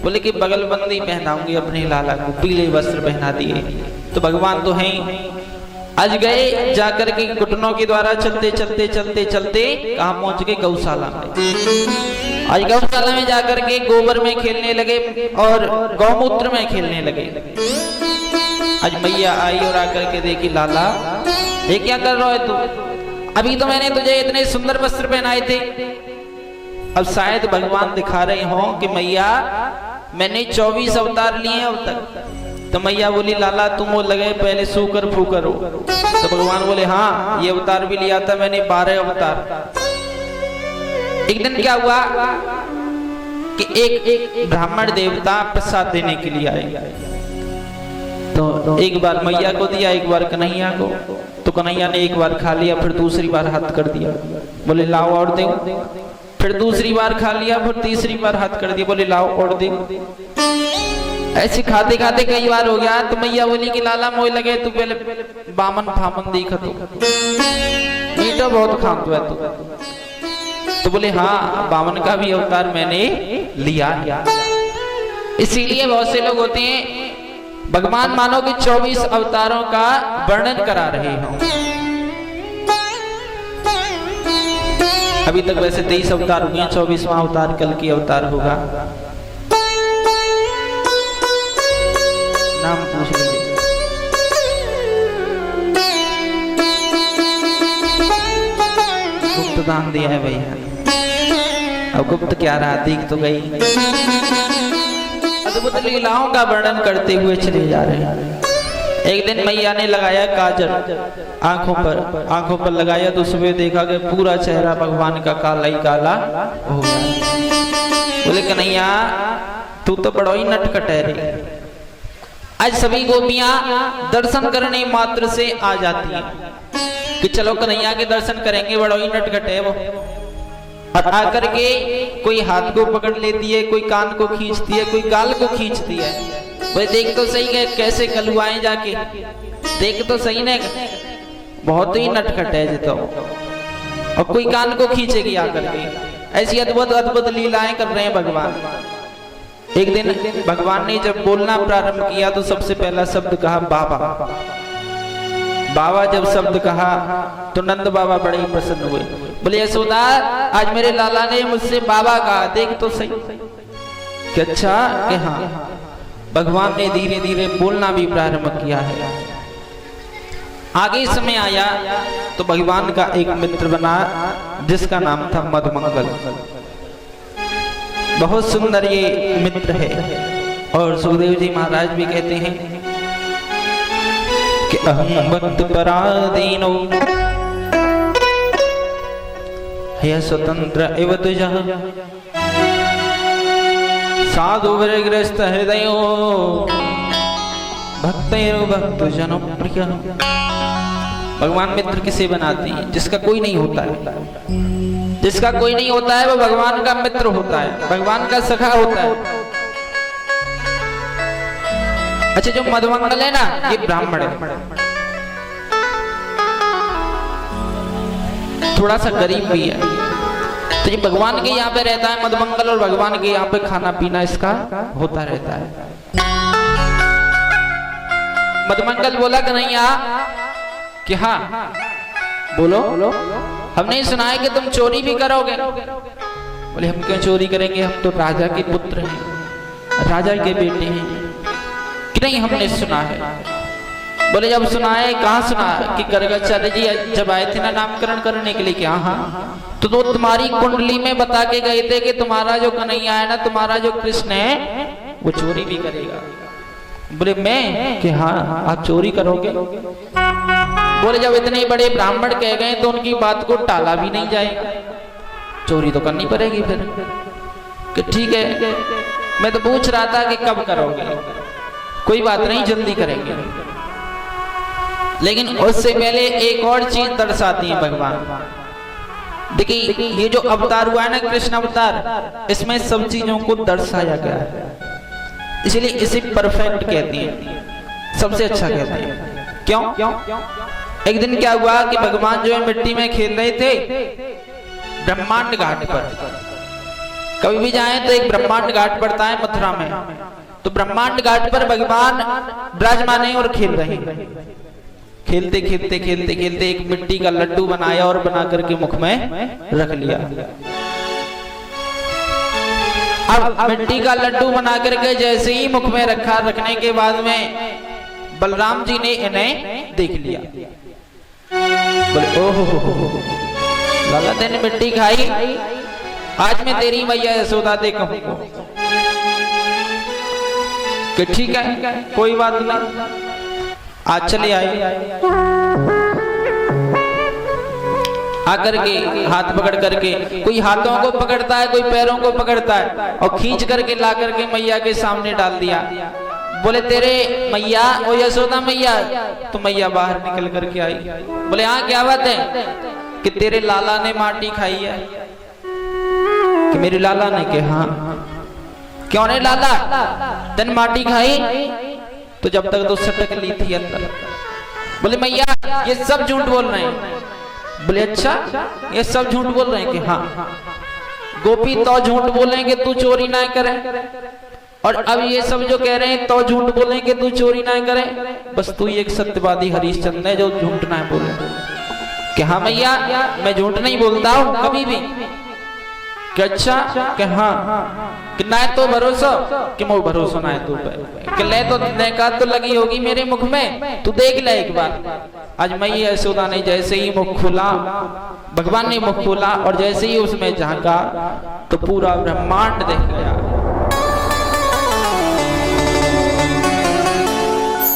बोले कि बगलबंदी पहनाऊंगी अपने लाला को, पीले वस्त्र पहना दिए। तो भगवान तो हैं। आज गए जाकर के घुटनों के द्वारा चलते चलते चलते चलते कहाँ पहुंच गए? गौशाला में। आज गौशाला में जाकर के गोबर में खेलने लगे और गौमूत्र में खेलने लगे। आज मैया आई और आकर के देखी, लाला ये क्या कर रहा है तू? अभी तो मैंने तुझे इतने सुंदर वस्त्र पहनाए थे। अब शायद भगवान दिखा रहे हो कि मैया मैंने 24 अवतार लिए हैं अब तक। तो मैया बोली, लाला तुम वो लगे पहले सूकर फूकर हो। तो भगवान बोले, हाँ ये अवतार भी लिया था मैंने, 12 अवतार। एक दिन क्या हुआ कि एक ब्राह्मण देवता प्रसाद देने के लिए आए। तो एक बार मैया को दिया, एक बार कन्हैया को। तो कन्हैया ने एक बार खा लिया, फिर दूसरी बार हाथ कर दिया, बोले लाओ और दे। फिर दूसरी बार खा लिया, फिर तीसरी बार हाथ कर दिया, बोले लाओ और दे। ऐसे खाते खाते कई बार हो गया। तो मैया बोली कि लाला मोह लगे तू पहले बामन फामन देखा तो मीठा बहुत खाम है तू। तो बोले हाँ बामन का भी अवतार मैंने लिया। इसीलिए बहुत से लोग होते हैं भगवान मानो कि 24 अवतारों का वर्णन करा रहे हो। अभी तक वैसे 23 अवतार हुए, 24वां अवतार कल की अवतार होगा। नाम पूछ लीजिए। गुप्त दान दिया है भैया। अब गुप्त क्या रहा, दिख तो गई। अद्भुत लीलाओं का वर्णन करते हुए चले जा रहे हैं। एक दिन मैया ने लगाया काजल आंखों पर लगाया। तो सुबह देखा कि पूरा चेहरा भगवान का काला ही काला हो गया। बोले कन्हैया तू तो बड़ा ही नटखट है रे। आज सभी गोपियां दर्शन करने मात्र से आ जाती हैं कि चलो कन्हैया के दर्शन करेंगे, बड़ा ही नटखट है वो। और आकर के कोई हाथ को पकड़ लेती है, कोई कान को खींचती है, कोई गाल को खींचती है। भाई देख तो सही है कैसे कलुआए जाके, देख तो सही ने बहुत ही नटखट है जितो। और कोई कान को खींचेगी आकर के। ऐसी अद्भुत अद्भुत लीलाएं कर रहे हैं भगवान। एक दिन भगवान ने जब बोलना प्रारंभ किया तो सबसे पहला शब्द कहा बाबा। बाबा जब शब्द कहा तो नंद बाबा बड़े ही प्रसन्न हुए। बोले यशोदा आज मेरे लाला ने मुझसे बाबा कहा, देख तो सही। कि अच्छा कि हाँ। भगवान ने धीरे धीरे बोलना भी प्रारंभ किया है। आगे समय आया तो भगवान का एक मित्र बना जिसका नाम था मधुमंगल। बहुत सुंदर ये मित्र है। और सुखदेव जी महाराज भी कहते हैं कि अहं भक्त पराधीनो है स्वतंत्र एव तुझः साधु विरग्रस्त हृदयो भक्तैरो भक्त जन प्रिय। भगवान मित्र किसे बनाते हैं? जिसका कोई नहीं होता है। जिसका कोई नहीं होता है वो भगवान का मित्र होता है, भगवान का सखा होता है। अच्छा जो मधुमंगल है ना ये ब्राह्मण है, थोड़ा सा गरीब भी है। तो ये भगवान के यहाँ पे रहता है मधुमंगल, और भगवान के यहाँ पे खाना पीना इसका होता रहता है। मधुमंगल बोला कन्हैया कि हाँ बोलो। हमने सुना है कि तुम चोरी भी करोगे। बोले हम क्यों चोरी करेंगे, हम तो राजा के पुत्र हैं, राजा के बेटे हैं। कि नहीं हमने सुना है। बोले जब सुना है कहाँ सुना कि गर्गाचार्य जी जब आए थे ना नामकरण करने के लिए, क्या हाँ तो तुम्हारी कुंडली में बता के गए थे कि तुम्हारा जो कन्हैया है ना, तुम्हारा जो कृष्ण है वो चोरी भी करेगा। बोले मैं कि हाँ आप चोरी करोगे। बोले जब इतने बड़े ब्राह्मण कह गए तो उनकी बात को टाला भी नहीं जाएगा, चोरी तो करनी पड़ेगी फिर। कि ठीक है मैं तो पूछ रहा था कि कब करोगे। कोई बात नहीं जल्दी करेंगे। लेकिन उससे पहले एक और चीज दर्शाती है भगवान। देखिए ये जो अवतार हुआ है ना कृष्ण अवतार, इसमें सब चीजों को दर्शाया गया है, इसलिए इसे परफेक्ट कहते हैं, सबसे अच्छा कहते हैं। क्यों? एक दिन क्या हुआ कि भगवान जो है मिट्टी में खेल रहे थे, ब्रह्मांड घाट पर। कभी भी जाएं तो एक ब्रह्मांड घाट पड़ता है मथुरा में, तो ब्रह्मांड घाट पर भगवान विराजमान हैं और खेल रहे हैं। खेलते खेलते खेलते खेलते एक मिट्टी का लड्डू बनाया और बना करके मुख में रख लिया। अब मिट्टी का लड्डू बना करके जैसे ही मुख में रखा, रखने के बाद में बलराम जी ने इन्हें देख लिया। बोले ओहो लाला तेने मिट्टी खाई, आज मैं तेरी मैया यशोदा दे कहूंगा कि ठीक है कोई बात नहीं, आज चले आए। आकर के हाथ पकड़ करके, कोई हाथों को पकड़ता है कोई पैरों को पकड़ता है, और खींच करके ला करके मैया के सामने डाल दिया। बोले तेरे मैया ओ यशोदा मैया, तो मैया बाहर निकल करके आई। बोले हाँ क्या बात है, कि तेरे लाला ने माटी खाई है। कि मेरे लाला ने, के हाँ क्यों ने लाला तन माटी खाई, तो जब तक तो सटक ली थी अंदर। बोले मैया ये सब झूठ बोल रहे हैं। बोले अच्छा ये सब झूठ बोल रहे हैं, कि हाँ गोपी तो झूठ बोले कि तू चोरी ना करे, और अब ये सब जो कह रहे हैं तो झूठ बोले कि तू चोरी ना करे, बस तू एक सत्यवादी हरिश्चंद्र है जो झूठ ना बोले। कि हाँ मैया मैं झूठ नहीं बोलता हूँ कभी भी। कि अच्छा, कि हाँ कि ना तो भरोसा, कि मोर भरोसा ना है तू पे, कि ले तो नेका तो लगी होगी मेरे मुख में, तू देख ले एक बार। आज मैया यशोदा ने जैसे ही मुख खोला, भगवान ने मुख खोला और जैसे ही उसमें झांका तो पूरा ब्रह्मांड देख गया।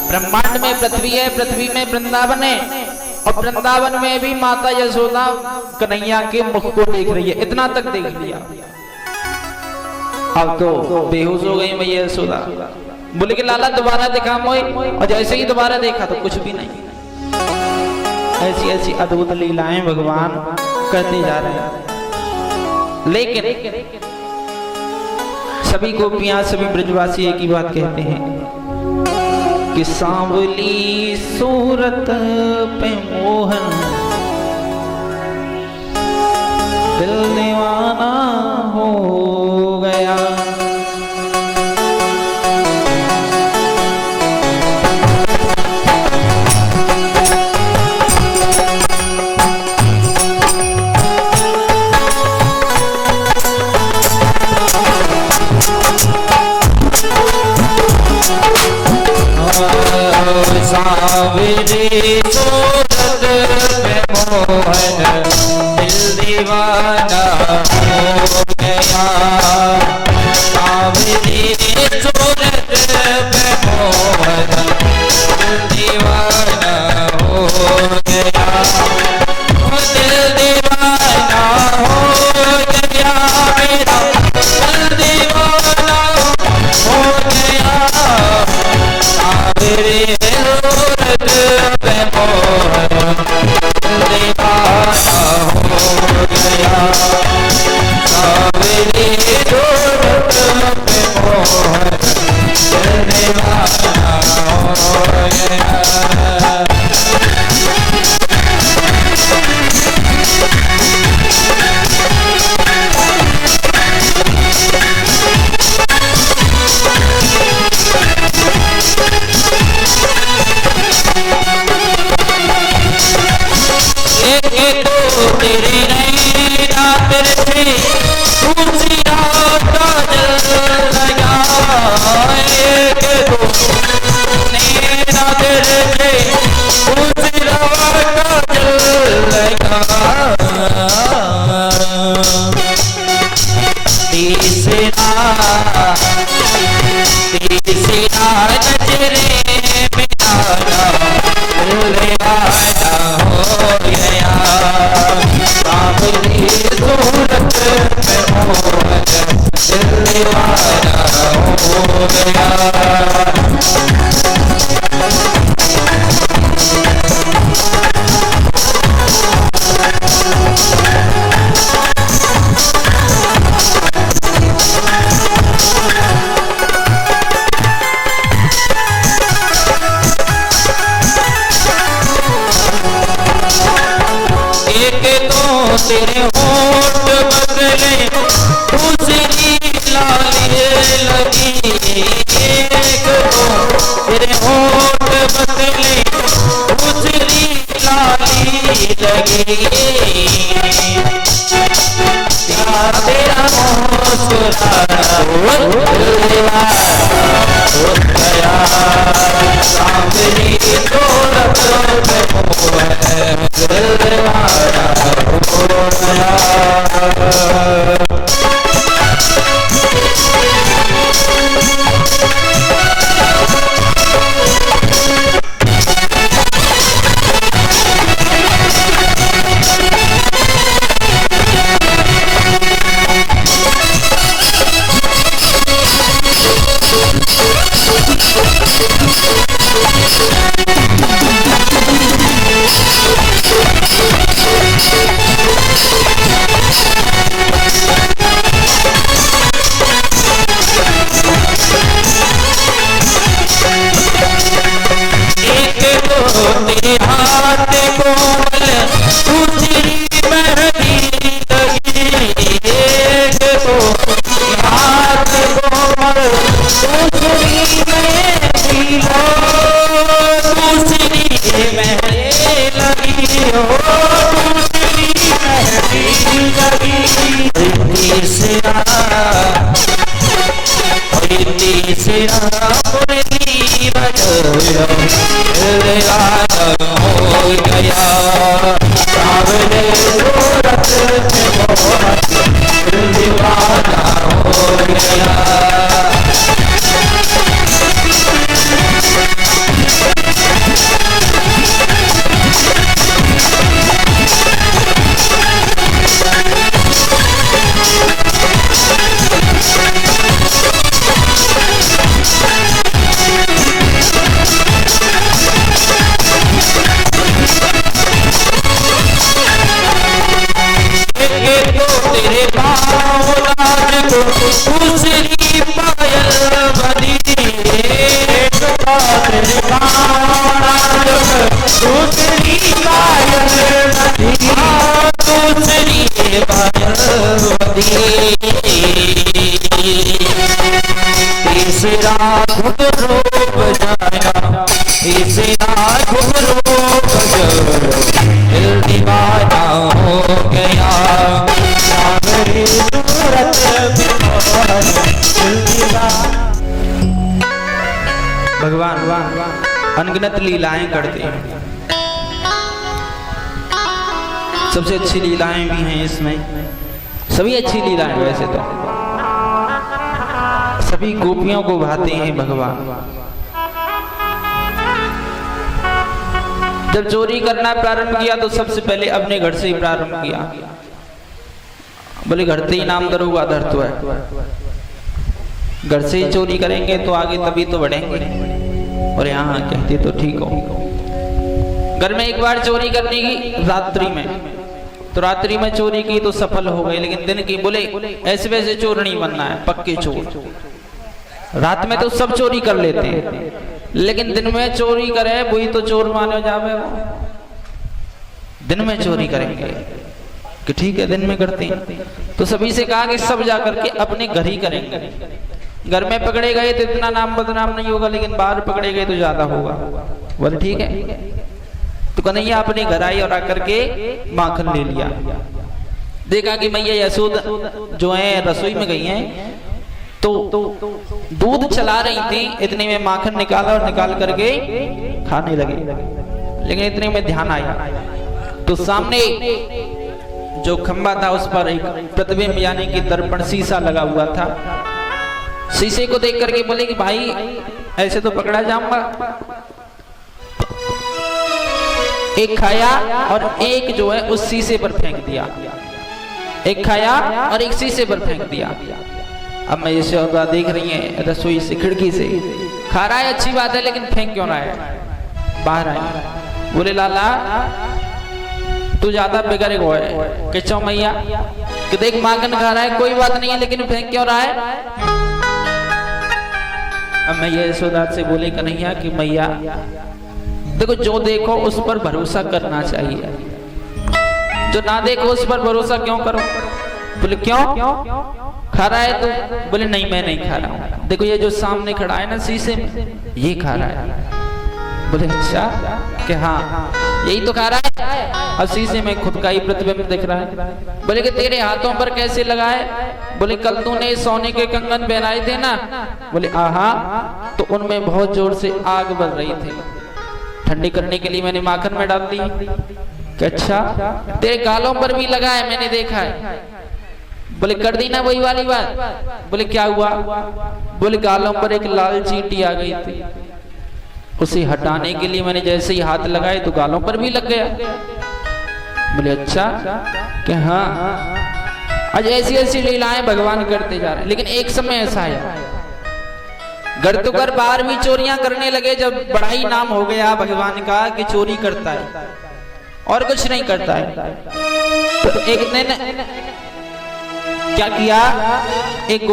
ब्रह्मांड में पृथ्वी है, पृथ्वी में वृंदावन है, और वृंदावन में भी माता यशोदा कन्हैया के मुख को देख रही है। इतना तक देख लिया, अब तो बेहोश हो गई मैया यशोदा। बोले कि लाला दोबारा दिखा मोए, और जैसे ही दोबारा देखा तो कुछ भी नहीं। ऐसी ऐसी अद्भुत लीलाएं भगवान करते जा रहे हैं। लेकिन सभी गोपियां, सभी ब्रजवासी एक ही बात कहते हैं कि सांवली सूरत पे मोहन दिल दीवाना हो गया। सांवली सूरत पे मोहन दिल दीवाना हो गया। सांवली सूरत पे मोहन दिल दीवाना हो गया। दिल दीवाना हो गया मेरा, दिल दीवाना हो गया। सांवली तेरे होठ बदले दूसरी लाली लगी, एक तो तेरे होठ बदले दूसरी लाली लगी, तेरा मुस्कुराना दिल दीवाना हो गया, सामने दौलत में मोह है, दिल दीवाना हो गया। तेरे हाथ कोमल दूसरी मेहंदी लगी, एक तो हाथ कोमल दूसरी मेहंदी दूसरी मेहंदी लगी, हो दूसरी मेहंदी लगी, तीसरा मुरली बजाया हो गया, सामने सूरत में मोहब्बत दिल दीवाना हो गया। तेरे पाँव लाज को दूसरी पायल बनी, एक तेरे पाँव लाज को दूसरी पायल बनी, दूसरी पायल बनी, तीसरा घुंघरू बजाया, तीसरा घुंघरू बजाया, दिल दीवाना हो गया, भगवान अनगिनत लीलाएं करते हैं। सबसे अच्छी लीलाएं भी हैं इसमें, सभी अच्छी लीलाएं वैसे तो सभी गोपियों को भाते हैं भगवान। जब चोरी करना प्रारंभ किया तो सबसे पहले अपने घर से ही प्रारंभ किया। बोले घर से ही नाम दरोगा धर तो है, घर से ही चोरी करेंगे तो आगे तभी तो बढ़ेंगे। और यहाँ कहते तो ठीक हो। घर में एक बार चोरी करने की रात्रि में, तो रात्रि में चोरी की तो सफल हो गए, लेकिन दिन की बोले ऐसे वैसे चोर नहीं बनना है, पक्के चोर। रात में तो सब चोरी कर लेते हैं, लेकिन दिन में चोरी करे वही तो चोर माने जावे। वो दिन में चोरी करेंगे कि ठीक है दिन में करते हैं। तो सभी से कहा कि सब जा करके अपने घर ही करेंगे। घर में पकड़े गए तो इतना नाम बदनाम नहीं होगा, लेकिन बाहर पकड़े गए तो ज्यादा होगा। बोले ठीक है। तो कन्हैया अपने घर आई और आकर के माखन ले लिया। देखा कि मैया यशोदा जो है रसोई में गई हैं, तो दूध चला रही थी। इतने में माखन निकाला और निकाल करके खाने लगे। लेकिन इतने में ध्यान आया तो सामने जो खंबा था उस पर एक प्रतिबिंब यानी कि दर्पण शीशा लगा हुआ था। शीशे को देख करके बोले कि भाई ऐसे तो पकड़ा जाऊंगा। एक खाया और एक जो है उस शीशे पर फेंक दिया। एक खाया और एक शीशे पर फेंक दिया। अब मैं यशोदा देख रही है रसोई से, खिड़की से। खा रहा है अच्छी बात है, लेकिन फेंक क्यों रहा है? बाहर आए बोले लाला तू ज्यादा बिगड़ गया है। कि चौ मैया कि देख माखन खा रहा है कोई बात नहीं है, लेकिन फेंक क्यों रहा है? अब मैं यशोदा से बोले कन्हैया कि मैया देखो जो देखो उस पर भरोसा करना चाहिए, जो ना देखो उस पर भरोसा क्यों करो? बोले क्यों, खा रहा है तू? बोले नहीं मैं नहीं खा रहा हूँ, देखो ये जो सामने खड़ा है ना शीशे में, ये खा रहा है। बोले अच्छा कि हाँ यही तो खा रहा है, अब शीशे में खुद का ही प्रतिबिंब दिख रहा है। बोले कि तेरे हाथों पर कैसे लगा है? बोले कल तूने सोने के कंगन पहनाए थे ना? बोले आहा, तो उनमें बहुत जोर से आग बल रही थी, ठंडी करने के लिए मैंने माखन में डाल दी। अच्छा तेरे गालों पर भी लगा है, मैंने देखा है। बोले कर दी ना वही वाली बात? बोले क्या हुआ? बोले गालों पर एक लाल चींटी आ गई थी, उसे हटाने के लिए मैंने जैसे ही हाथ लगाए तो गालों पर भी लग गया। बोले अच्छा कि हाँ, आज ऐसी ऐसी लीलाएं भगवान करते जा रहे हैं। लेकिन एक समय ऐसा आया, घर तो घर बाहर भी चोरियां करने लगे, जब बड़ा ही नाम हो गया भगवान का कि चोरी करता है और कुछ नहीं करता है। तो एक दिन क्या किया, एक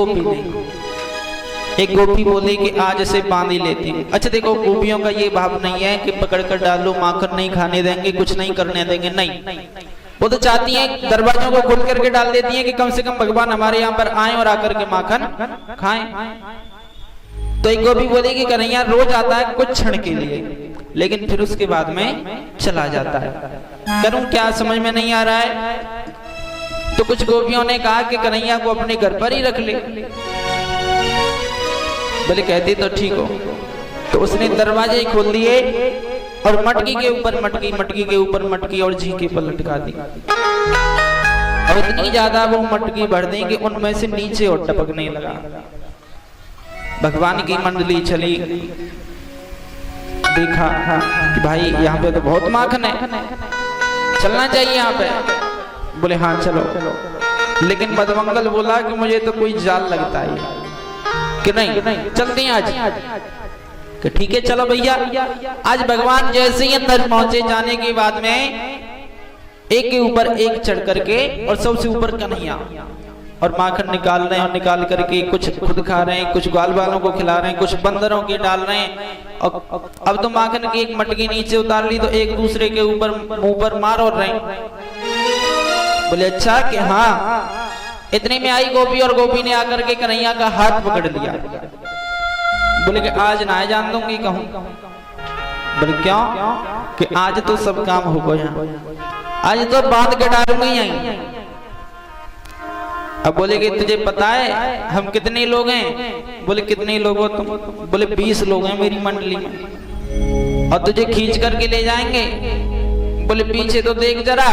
गोपी बोली कि आज इसे बांध ही लेती हूँ। अच्छा देखो गोपियों का ये भाव नहीं है कि पकड़ कर डालो, माखन नहीं खाने देंगे, कुछ नहीं करने देंगे, नहीं, वो तो चाहती हैं दरवाजों को खोल करके डाल देती हैं कि कम से कम भगवान हमारे यहाँ पर आए और आकर के माखन खाएं। तो एक गोपी बोली कि कन्हैया रोज आता है कुछ क्षण के लिए, लेकिन फिर उसके बाद में चला जाता है, करूं क्या समझ में नहीं आ रहा है। तो कुछ गोपियों ने कहा कि कन्हैया को अपने घर पर ही रख ले। बोले कहती तो ठीक हो। तो उसने दरवाजे खोल दिए और मटकी के ऊपर मटकी, मटकी के ऊपर मटकी और झींके पर लटका दी। और इतनी ज्यादा वो मटकी भर दी कि उनमें से नीचे और टपकने लगा। भगवान की मंडली चली, देखा कि भाई यहाँ पे तो बहुत माखन है, चलना चाहिए यहाँ पे। बोले हाँ चलो, लेकिन मधुमंगल बोला कि मुझे तो कोई जाल लगता है कि नहीं चलते हैं आज। कि ठीक है चलो भैया। आज भगवान जैसे ही अंदर पहुंचे, जाने के बाद में एक के ऊपर एक चढ़ करके और सबसे ऊपर कन्हैया, और माखन निकाल रहे हैं, और निकाल करके कुछ खुद खा रहे हैं, कुछ ग्वाल वालों को खिला रहे हैं, कुछ बंदरों के डाल रहे हैं। और अब तो माखन की एक मटकी नीचे उतार ली तो एक दूसरे के ऊपर मुंह पर मार और रहे हैं। बोले अच्छा कि हाँ। इतने में आई गोपी, और गोपी ने आकर के कन्हैया का हाथ पकड़ लिया। बोले कि आज ना जान दूंगी कहूं। बोले क्यों? कि आज तो सब काम हो गया, आज तो बांध के डालूंगी यहीं। अब बोले कि तुझे पता है हम कितने लोग हैं? बोले कितने लोग हो तुम? बोले 20 लोग हैं मेरी मंडली में, और तुझे खींच करके ले जाएंगे। बोले पीछे तो देख जरा।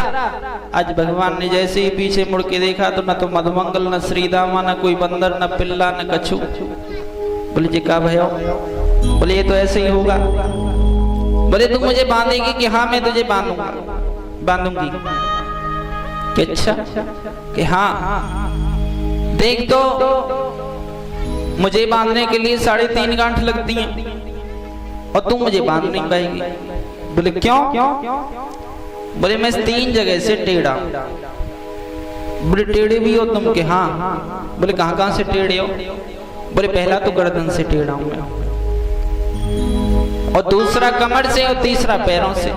आज भगवान ने जैसे ही पीछे मुड़ के देखा तो न तो मधुमंगल, न श्रीदामा, न कोई बंदर, न पिल्ला, न कछु। बोले जी का भयो? बोले ये तो ऐसे ही होगा। बोले तू मुझे बांधेगी? कि हाँ मैं तुझे बांधूंगी। कि अच्छा? कि हाँ। देख तो मुझे बांधने के लिए 3.5 गांठ लगती हैं और तू मुझे बांध नहीं पाएगी। बोले क्यों? बोले मैं 3 जगह से टेढ़ा। बोले टेढ़े भी हो तुम? के हाँ। बोले कहाँ कहाँ से टेढ़े हो? बोले पहला तो गर्दन से टेढ़ा हूं मैं, और दूसरा कमर से, और तीसरा पैरों से।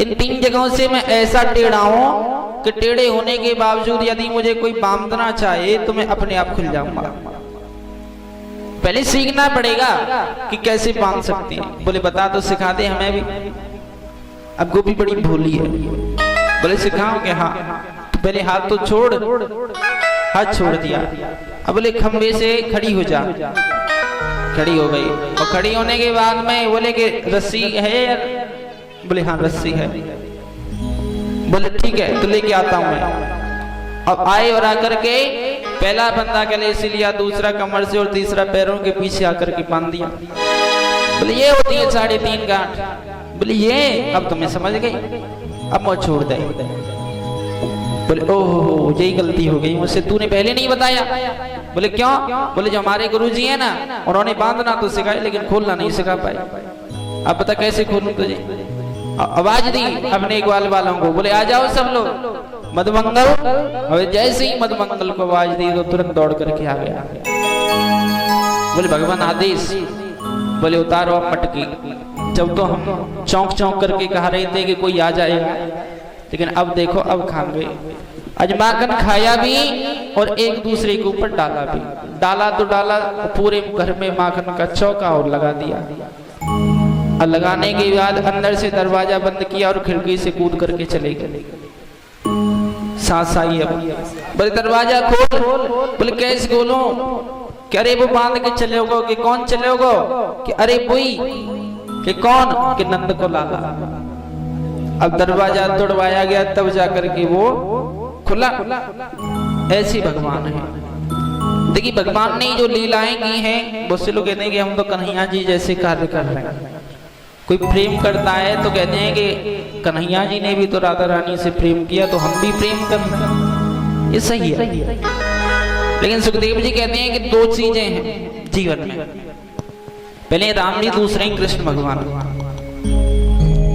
इन 3 जगहों से मैं ऐसा टेढ़ा हूं कि टेढ़े होने के बावजूद यदि मुझे कोई बांधना चाहे तो मैं अपने आप खुल जाऊंगा। पहले सीखना पड़ेगा कि कैसे बांध सकते हैं। बोले बता तो सिखा दे हमें भी। अब गोपी बड़ी भोली है। बोले सिखाओ? कि हाँ। तो पहले हाथ तो छोड़। हाथ छोड़ दिया। अब बोले खंबे से खड़ी हो जा। खड़ी हो गई, और खड़ी होने के बाद में बोले कि रस्सी है यार? बोले हाँ रस्सी है। बोले ठीक है तो लेके आता हूं मैं। अब आए और आकर के पहला बंदा गले से लिया, दूसरा कमर से, और तीसरा पैरों के पीछे आकर के बांध दिया। बोले ये होती है 3.5 गांठ। बोले ये? अब तो मैं समझ गई, अब मैं छोड़ दे। बोले ओहो यही गलती हो गई मुझसे, तूने पहले नहीं बताया। बोले क्यों? बोले जो हमारे गुरुजी है ना, उन्होंने बांधना तो सिखाया लेकिन खोलना नहीं सिखा पाए। अब पता कैसे खोलूं तुझे? आवाज दी अपने ग्वाल वालों को। बोले आ जाओ सब लोग। मधुमंगल, और जैसे ही मधुमंगल को आवाज दी तो तुरंत दौड़ करके आ गया। बोले भगवान आदेश। बोले उतारो मटकी। जब तो हम चौंक चौंक करके कह रहे थे कि कोई आ जाएगा, लेकिन अब देखो अब खान गए। आज माखन खाया भी और एक दूसरे के ऊपर डाला भी। डाला तो डाला, पूरे घर में माखन का चौका और लगा दिया। और लगाने के बाद अंदर से दरवाजा बंद किया और खिड़की से कूद करके चले गए। सास आई अब, बोले दरवाजा खोल। बोले कैसे खोलो? कि अरे वो बांध के चले होगो। कि कौन चले होगो? कि अरे बुई। कि कौन? कि नंद को लाला। अब दरवाजा तोड़वाया गया, तब जाकर के वो खुला। ऐसी भगवान है। देखिए भगवान ने जो लीलाएं की हैं, बहुत से लोग कहते हैं कि हम तो कन्हैया जी जैसे कार्य कर रहे हैं। कोई प्रेम करता है तो कहते हैं कि कन्हैया जी ने भी तो राधा रानी से प्रेम किया, तो हम भी प्रेम कर रहे हैं। ये सही है, लेकिन सुखदेव जी कहते हैं कि दो चीजें हैं जीवन में। पहले राम जी, दूसरे कृष्ण भगवान।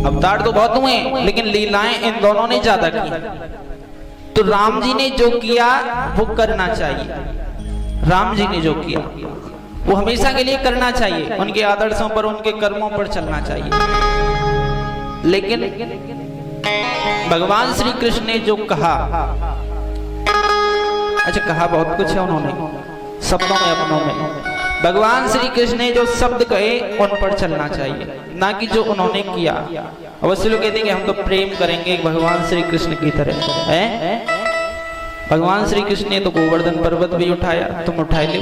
अवतार तो बहुत हुए, लेकिन लीलाएं इन दोनों ने ज्यादा की। तो राम जी ने जो किया वो करना चाहिए। राम जी ने जो किया वो हमेशा के लिए करना चाहिए। उनके आदर्शों पर, उनके कर्मों पर चलना चाहिए। लेकिन भगवान श्री कृष्ण ने जो कहा, अच्छा कहा बहुत कुछ है उन्होंने, शब्दों में, अपनों में। भगवान श्री कृष्ण ने जो शब्द कहे उन पर चलना चाहिए, ना कि जो उन्होंने किया। अवश्य लोग कहते हैं कि हम तो प्रेम करेंगे भगवान श्री कृष्ण की तरह है। भगवान श्री कृष्ण ने तो गोवर्धन पर्वत भी उठाया, तुम उठाए लो,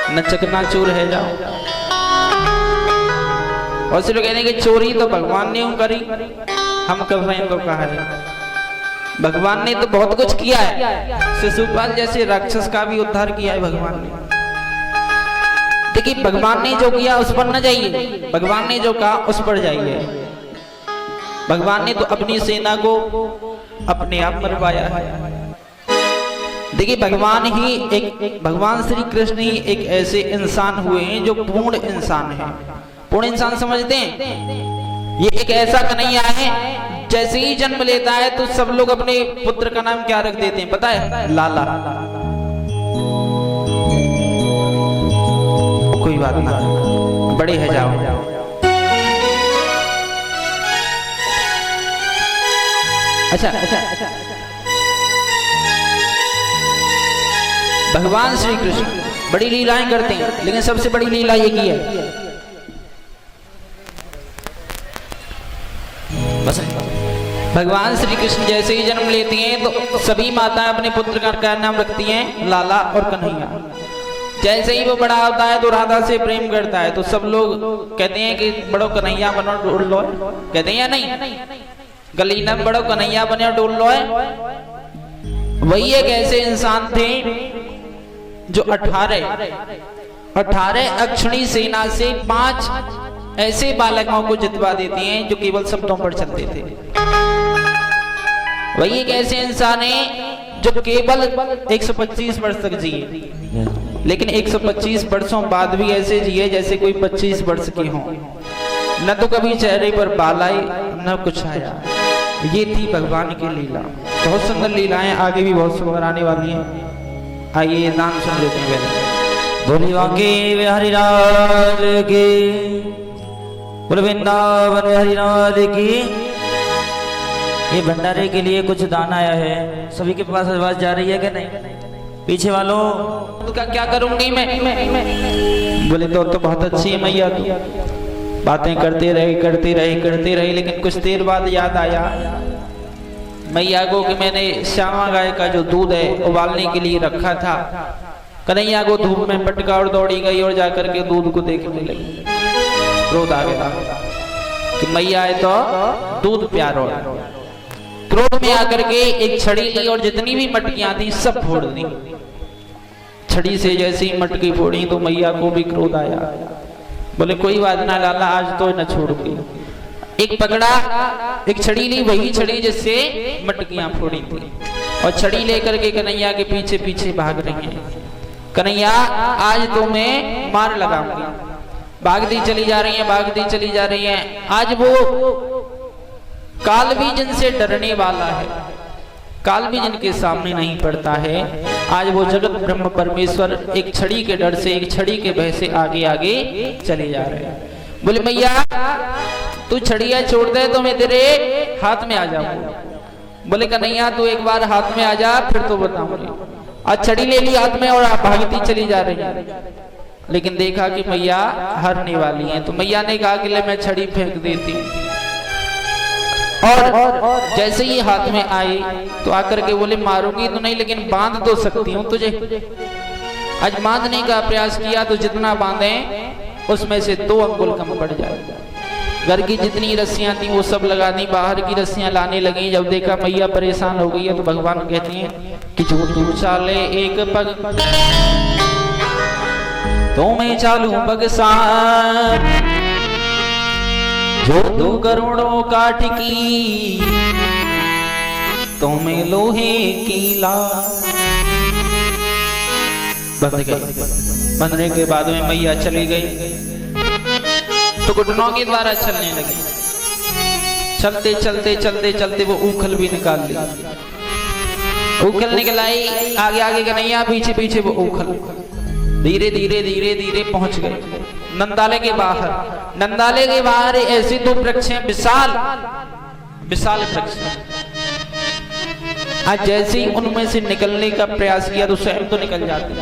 न चकनाचूर है जाओ। और से लोग कहते हैं कि चोरी तो भगवान ने करी, हम कर रहे हैं तो कहा है। भगवान ने तो बहुत कुछ किया है। शिशुपाल जैसे राक्षस का भी उद्धार किया है भगवान ने। देखिए भगवान ने जो किया उस पर न जाइए, भगवान ने जो कहा उस पर जाइए। भगवान ने तो अपनी सेना को अपने आप मरवाया है। देखिए भगवान ही एक, भगवान श्री कृष्ण ही एक ऐसे इंसान हुए हैं जो पूर्ण इंसान है। पूर्ण इंसान समझते हैं? ये एक ऐसा कन्हैया है, जैसे ही जन्म लेता है तो सब लोग अपने पुत्र का नाम क्या रख देते हैं पता है? लाला। कोई बात ना, बड़े है जाओ। अच्छा, भगवान श्री कृष्ण बड़ी लीलाएं करते हैं, लेकिन सबसे बड़ी लीला ये की है, बस भगवान श्री कृष्ण जैसे ही जन्म लेती हैं तो सभी माताएं अपने पुत्र का नाम रखती हैं लाला और कन्हैया। जैसे ही वो बड़ा होता है तो राधा से प्रेम करता है, तो सब लोग कहते हैं कि बड़ो कन्हैया बनो डोल लो। कहते हैं या नहीं? गलीना में बड़ो कन्हैया बने डोल लो है। वही एक ऐसे इंसान थे जो 18 अक्षणी सेना से 5 ऐसे बालकों को जितवा देती हैं जो केवल शब्दों पर चलते थे। वही एक ऐसे इंसान है जो केवल 125 वर्ष तक जिए, लेकिन 125 वर्षों बाद भी ऐसे जिए जैसे कोई 25 वर्ष के हों। न तो कभी चेहरे पर बाल आई, न कुछ आया। ये थी भगवान की लीला। बहुत सुंदर लीलाएं आगे भी बहुत सुंदर आने वाली हैं। आइए नाम सुन लेते हैं पहले। बोली बांके बिहारी लाल की, बोल वृंदावन बिहारी लाल की। ये भंडारे के लिए कुछ दान आया है, सभी के पास आवाज जा रही है कि नहीं? पीछे वालों उसका क्या करूंगी मैं? बोले तो बहुत अच्छी है मैया, तो बातें करते रहे, लेकिन कुछ देर बाद याद आया मैया को कि मैंने श्यामा गाय का जो दूध है उबालने के लिए रखा था। कन्हैया को धूप में पटका और दौड़ी गई और जाकर के दूध को देखने लगी। क्रोध आ गया कि मैया है तो दूध प्यारो। क्रोध में आकर के एक छड़ी ली और जितनी भी मटकियां थी सब फोड़ दी। छड़ी से जैसे ही मटकी फोड़ी तो मैया को भी क्रोध आया। बोले कोई बात ना लाला, आज तो न छोड़ूंगी। एक पकड़ा, एक छड़ी ली, वही छड़ी जिससे मटकियां फोड़ी थी, और छड़ी लेकर के कन्हैया के पीछे पीछे भाग रही हैं। कन्हैया आज तो मैं मार लगाऊंगी। भागती चली जा रही हैं। आज वो काल भी जिनसे डरने वाला है, काल भी जिनके सामने नहीं पड़ता है, आज वो जगत ब्रह्म परमेश्वर एक छड़ी के डर से, एक छड़ी के भय से आगे आगे चले जा रहे हैं। बोले मैया तू छड़िया छोड़ दे तो मैं तेरे हाथ में आ जाऊंगा। बोले कन्हैया तू एक बार हाथ में आ जा फिर तो बताऊंगी। आज छड़ी ले ली हाथ में और भागती चली जा रही है, लेकिन देखा कि मैया हारने वाली हैं, तो मैया ने कहा कि ले मैं छड़ी फेंक देती हूँ। और जैसे ही हाथ में आई तो आकर के बोले मारूंगी तो नहीं, लेकिन बांध तो सकती हूँ तुझे। आज बांधने का प्रयास किया तो जितना बांधे उसमें से 2 अंगुल कम पड़ जाएगा। घर की जितनी रस्सियां थी वो सब लगा दी, बाहर की रस्सियां लाने लगी। जब देखा मैया परेशान हो गई है तो भगवान कहती हैं कि जो तू चाले एक पग तो मैं चालू पग साथ, जो 2 करोड़ों काट की तो मैं लोहे की लाश। बंधने के बाद में मैया चली गई तो घुटनों के द्वारा चलने लगी। चलते चलते चलते चलते वो ऊखल भी निकाल ली। ऊखल निकल आई, आगे आगे कन्हैया, पीछे पीछे वो ऊखल। धीरे धीरे धीरे धीरे पहुंच गए नंदालय के बाहर। नंदालय के बाहर ऐसे 2 वृक्ष हैं, विशाल विशाल वृक्ष। आज जैसे ही उनमें से निकलने का प्रयास किया तो स्वयं तो निकल जाते,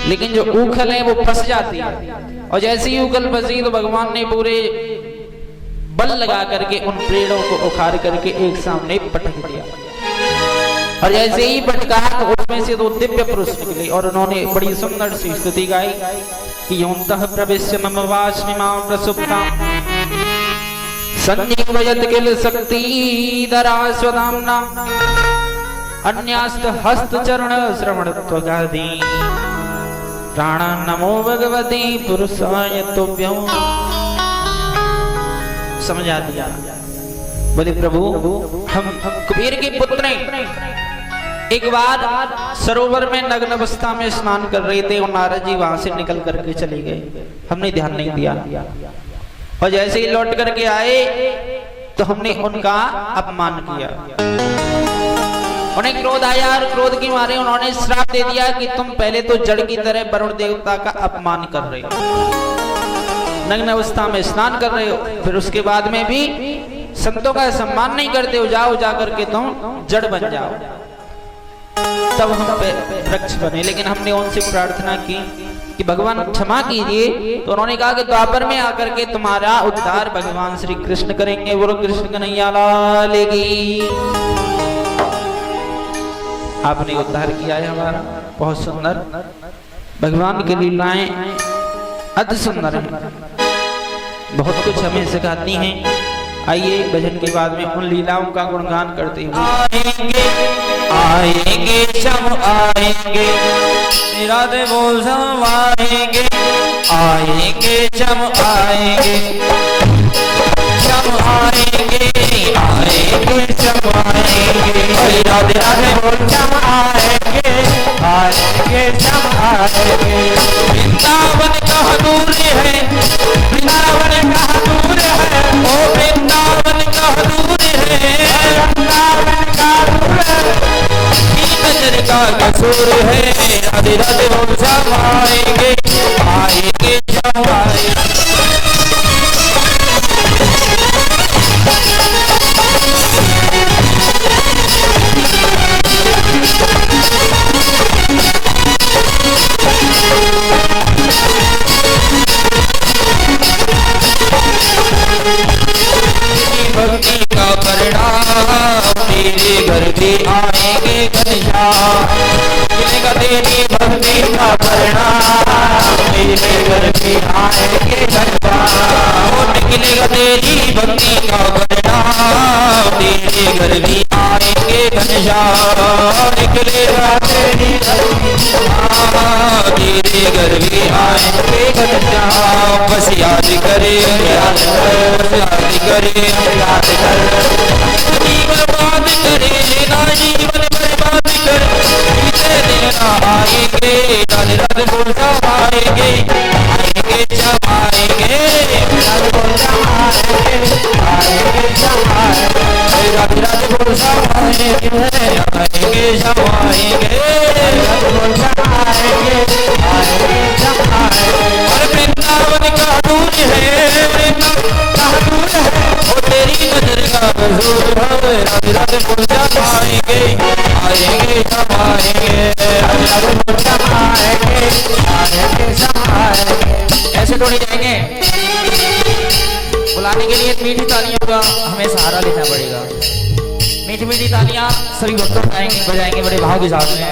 लेकिन जो ऊखल है वो फंस जाती है। और जैसे ही ऊखल फंसी तो भगवान ने पूरे बल लगा करके उन पेड़ों को उखाड़ करके एक सामने पटक दिया। और जैसे ही पटका तो उसमें से 2 दिव्य पुरुष निकले और उन्होंने बड़ी सुंदर सी स्तुति गाई कि योंतः प्रविश्य मम वाचमिमां प्रसुप्तां संजीवयत किल शक्तिधरा स्वधाम्ना अन्यास्त हस्त चरण श्रवणत्वगादि प्राणा नमो भगवती पुरुषाय तुभ्यं। समझा दिया। बोले प्रभु हम कुबेर के पुत्र हैं। एक बार सरोवर में नग्न अवस्था में स्नान कर रहे थे और नारद जी वहां से निकल करके चले गए, हमने ध्यान नहीं दिया। और जैसे ही लौट करके आए तो हमने उनका अपमान किया। उन्हें क्रोध आया और क्रोध के मारे उन्होंने श्राप दे दिया कि तुम पहले तो जड़ की तरह वरुण देवता का अपमान कर रहे हो, नग्न अवस्था में स्नान कर रहे हो, फिर उसके बाद में भी संतों का सम्मान नहीं करते हो, जाओ जा करके तुम जड़ बन जाओ। तब हम वृक्ष बने। लेकिन हमने उनसे प्रार्थना की कि भगवान क्षमा कीजिए, तो उन्होंने कहा कि द्वापर में आकर के तुम्हारा उद्धार भगवान श्री कृष्ण करेंगे। बोलो कृष्ण कन्हैया लाल की। आपने उद्धार किया है हमारा, बहुत सुंदर। भगवान की लीलाएं अति सुंदर हैं, बहुत कुछ हमें सिखाती हैं। आइए भजन के बाद में उन लीलाओं का गुणगान करते हुए आएंगे आएंगे शम आएंगे, राधे बोल शम आएंगे आएंगे शम आएंगे, शम आएंगे आएंगे शम आएंगे, राधे राधे बोल शम आएंगे आएंगे शम आएंगे। वृंदावन कहाँ दूर है, वृंदावन कहाँ दूर है, ओ वृंदावन कहाँ दूर है, वृंदावन कहाँ दूर है, नजर का कसूर है, राधे राधे बोल शम आएंगे आएंगे शम आएंगे। भक्ति का परिणाम तेरे घर भी आएंगे घनश्याम, मिलेगा तेरी भक्ति का परिणाम तेरे घर भी आएंगे घनश्याम, निकलेगा तेरी भक्ति का परिणाम तेरे घर भी आएंगे घनश्याम, निकलेगा तेरी तेरे घर भी आएंगे घनश्याम। बस याद करे याद करे याद कर, जीवन बर्बाद करे ना जीवन बर्बाद कर, देना आएंगे राधे राधे बोल शम आएंगे आएंगे शम आएंगे, राधे बोल शम आएंगे आएंगे शम आएंगे, राधे राधे बोल शम आएंगे आएंगे शम आएंगे, राधे बोल शम आएंगे आएंगे शम आएंगे। और वृंदावन का दूर है, वृंदावन का दूर है, वो तेरी नजर का कसूर है, राधे राधे बोल शम थोड़ी जाएंगे। बुलाने के लिए मीठी तालियों का हमें सहारा लेना पड़ेगा। मीठी मीठी तालियां सभी भक्तों बजाएंगे बड़े भाव के साथ में।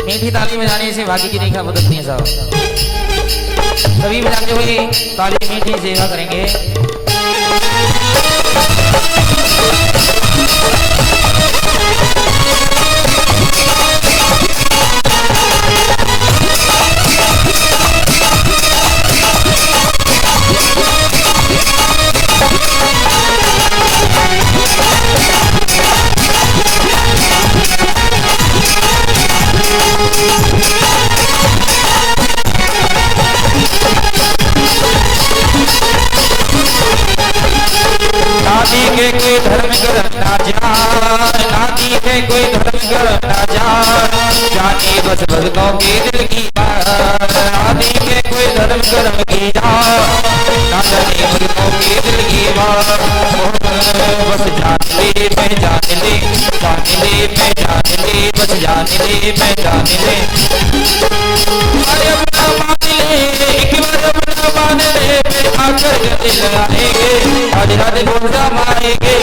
मीठी ताली बजाने से भाग्य की रेखा बदलती है साहब। सभी बजाते हुए ताली मीठी सेवा करेंगे। नादी के कोई धर्म कर ना जान, नादी के कोई धर्म कर ना जान, जानी बस भक्तों के दिल की बात। नादी के कोई धर्म कर्म की जान, ना जानी भक्तों के दिल की बात। बस जान ले मैं जान ले, जान ले मैं जान ले, बस जान ले मैं जान ले। अरे अपना मान ले, एक बार अपना मान ले, फिर आकर गले लगाएंगे। आज रात बोलता आएंगे,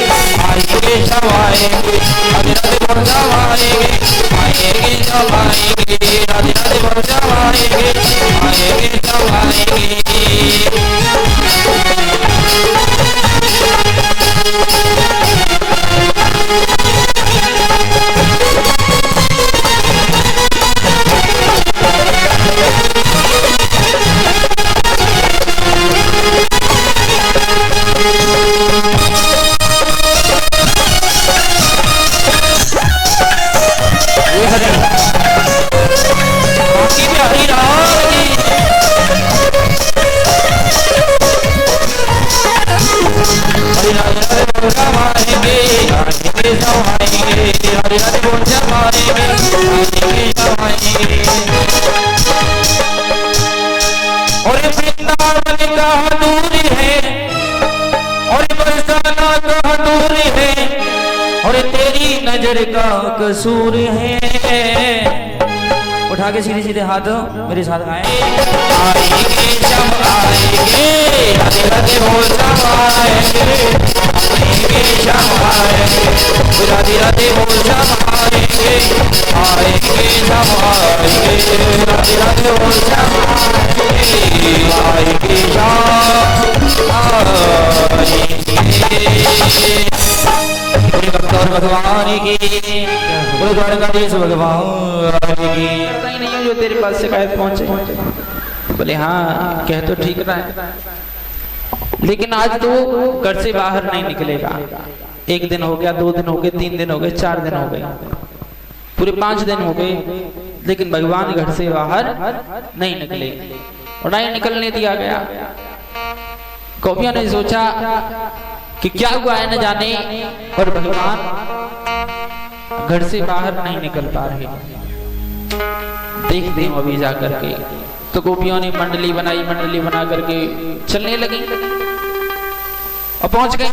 आएंगे सब आएंगे। आज रात बोलता आएंगे, आएंगे सब आएंगे। आज रात बोलता आएंगे, आएंगे सब आएंगे। और वृंदावन कहाँ दूर है, और बरसाना कहाँ दूर है, और तेरी नजर का कसूर है। उठा के सीधे सीधे हाथ मेरे साथ गाएं। आएंगे जब आएंगे, राधे राधे बोल जब आएंगे, आएंगे जब आएंगे, राधे राधे बोल जब आएंगे, आएंगे जब आएंगे, राधे राधे बोल जब आएंगे, आएंगे जब आएंगे। पूरे भक्तों भगवान की, पूरे द्वारकाधीश भगवान की। पता ही नहीं है जो तेरे पास शिकायत पहुंचे। बोले हाँ कह तो ठीक रहा है, लेकिन आज तो घर से बाहर नहीं निकलेगा। 1 दिन हो गया, 2 दिन हो गए, 3 दिन हो गए, 4 दिन हो गए, पूरे 5 दिन हो गए, लेकिन भगवान घर से बाहर नहीं निकले और नहीं निकलने दिया गया। गोपियों ने सोचा कि क्या हुआ है न जाने, और भगवान घर से बाहर नहीं निकल पा रहे। देखते हैं अभी जा करके। तो गोपियों ने मंडली बनाई, मंडली बना करके चलने लगी और पहुंच गई।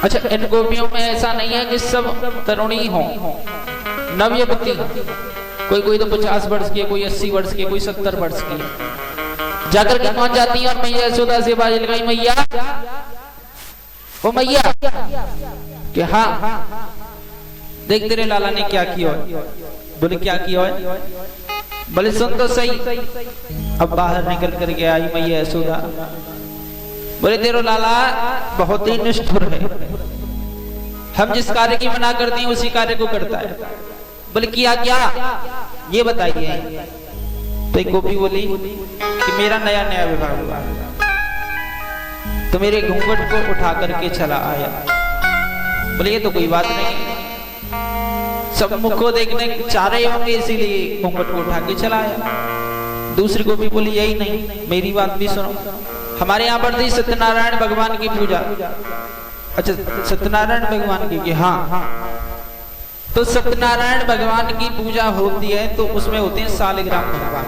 अच्छा, इन गोपियों में ऐसा नहीं है कि सब तरुणी हो, नवयुवती, कोई तो 50 वर्ष की, कोई 80 वर्ष की, कोई 70 वर्ष की। जाकर के पहुंच जाती है और मैया यशोदा से बाज लगाई, मैया ओ मैया कि हाँ देख तेरे लाला ने क्या किया है। बोले क्या किया है? बोले सुन तो सही। अब बाहर निकल कर के आई मैया यशोदा। बोले तेरो लाला बहुत ही निष्ठुर है, हम जिस कार्य की मना करते हैं उसी कार्य को करता है। बोले किया क्या ये बताइए। तो एक गोपी बोली कि मेरा नया नया विवाह हुआ, तो मेरे घूंघट को उठा करके चला आया। बोले ये तो कोई बात नहीं, सब मुख को देखने चाह रहे होंगे इसीलिए घूंघट को उठा के चला आया। दूसरी गोपी बोली यही नहीं, मेरी बात भी सुनो। हमारे यहाँ पर थी सत्यनारायण भगवान की पूजा। अच्छा, सत्यनारायण भगवान की? हाँ। तो सत्यनारायण भगवान की पूजा होती है तो उसमें होते हैं सालिग्राम भगवान।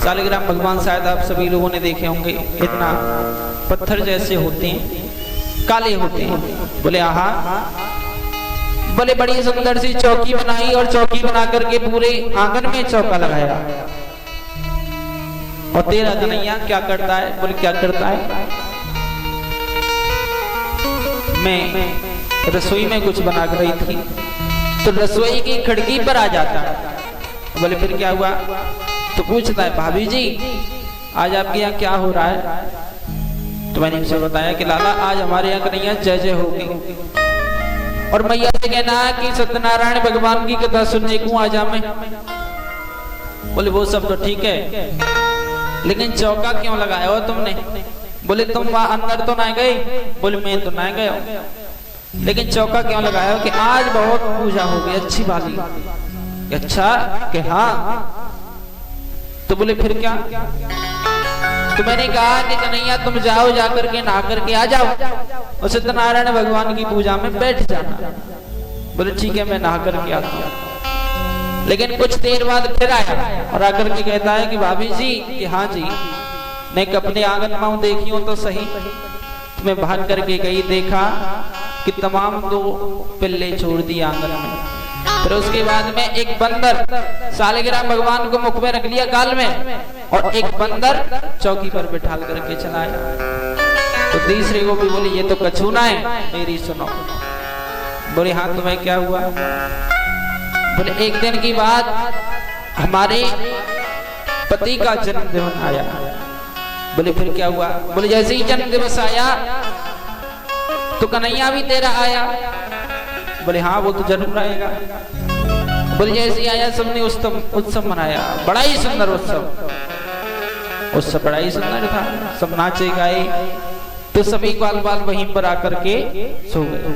सालिग्राम भगवान शायद आप सभी लोगों ने देखे होंगे, इतना पत्थर जैसे होते हैं, काले होते हैं। बोले आहा। बोले बड़ी सुंदर सी चौकी बनाई और चौकी बना करके पूरे आंगन में चौका लगाया। और तेरा कन्हैया क्या करता है? बोले क्या करता है? मैं रसोई में कुछ बना रही थी तो रसोई की खिड़की पर आ जाता है। बोले फिर क्या हुआ? तो पूछता है भाभी जी आज आपके यहाँ क्या हो रहा है? तो मैंने उसे बताया कि लाला आज हमारे यहाँ कन्हैया जय जय होगी। और मैया से कहना है कि सत्यनारायण भगवान की कथा सुनने को आ जा मैं। बोले वो सब तो ठीक है, लेकिन चौका क्यों लगाया हो तुमने? बोले तुम वहां अंदर तो ना गए? बोले मैं तो ना गया, लेकिन चौका क्यों लगाया हो? कि आज बहुत पूजा होगी अच्छी वाली। अच्छा कि हाँ। तो बोले फिर क्या? तो मैंने कहा कि कन्हैया तुम जाओ, जाकर के नहा करके आ जाओ और सत्यनारायण भगवान की पूजा में बैठ जाना। बोले ठीक है मैं नहा करके आता हूँ। लेकिन कुछ देर बाद फिर आया और आकर के कहता है कि भाभी जी कि हाँ जी मैं अपने आंगन में देखी हूँ तो सही। तो मैं भाग करके गई, देखा कि तमाम दो पिल्ले छोड़ दिए आंगन में। फिर उसके बाद में एक बंदर सालगिरह भगवान को मुख में रख लिया गाल में, और एक बंदर चौकी पर बिठा करके चलाया। तो तीसरे को भी बोली ये तो कछूना है, मेरी सुनो। बोले हाँ तुम्हें क्या हुआ? बोले एक दिन की बात हमारे पति का जन्मदिन आया। बोले फिर क्या हुआ? बोले जैसे ही जन्म दिवस आया तो कन्हैया भी तेरा आया। बोले हाँ वो तो जरूर आएगा। बोले जैसे ही आया सबने उत्सव मनाया, बड़ा ही सुंदर उत्सव बड़ा ही सुंदर था। सब नाचे गाए तो सभी ग्वाल बाल वहीं पर आकर के सो गए।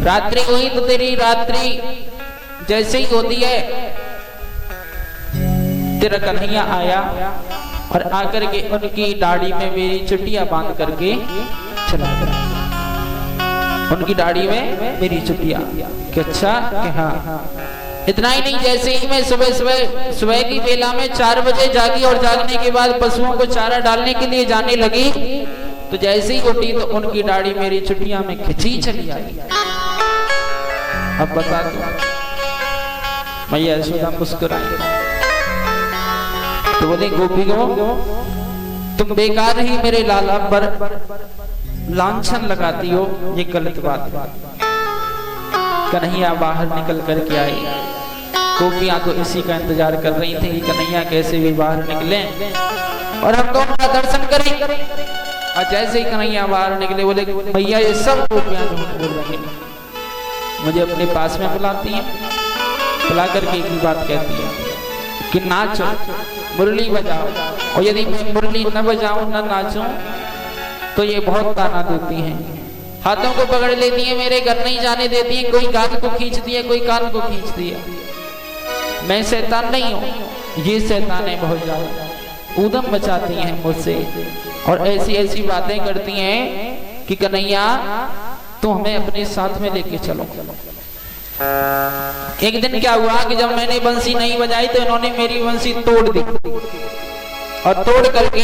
रात्रि हुई तो तेरी रात्रि जैसे ही होती है तेरा कन्हैया आया और आकर के उनकी दाढ़ी में मेरी चुटिया बांध करके चला गया। उनकी दाढ़ी में मेरी चुटिया। कि अच्छा कि हाँ। इतना ही नहीं, जैसे ही मैं सुबह की बेला में 4 बजे जागी और जागने के बाद पशुओं को चारा डालने के लिए जाने लगी तो जैसे ही उठी तो उनकी दाढ़ी मेरी चुटिया में खिंची चली आई। अब बता दो। मैया यशोदा मुस्कुराई तो बोले गोपी को तुम बेकार ही मेरे लाला पर लांछन लगाती हो, ये गलत बात। कन्हैया बाहर निकल करके आई। गोपियां तो इसी का इंतजार कर रही थी कि कन्हैया कैसे भी बाहर निकले और हम दोनों का दर्शन करें। और जैसे ही कन्हैया बाहर निकले बोले भैया ये सब गोपियां झूठ बोल रही हैं। मुझे अपने पास में बुलाती हैं, बुला करके एक ही बात कहती है कि नाचो, मुरली बजाओ, और यदि मैं मुरली न बजाऊं न नाचूं तो ये बहुत ताना देती हैं। हाथों को पकड़ लेती है, मेरे घर नहीं जाने देती है। कोई कान को खींचती है, कोई कान को खींचती है। मैं शैतान नहीं हूँ, ये शैतान है बहुत ज्यादा। ऊधम मचाती हैं मुझसे और ऐसी ऐसी बातें करती हैं कि कन्हैया तो हमें अपने साथ में लेके चलो। एक दिन क्या हुआ कि जब मैंने बंसी नहीं बजाई तो इन्होंने मेरी बंसी तोड़ दी और तोड़ करके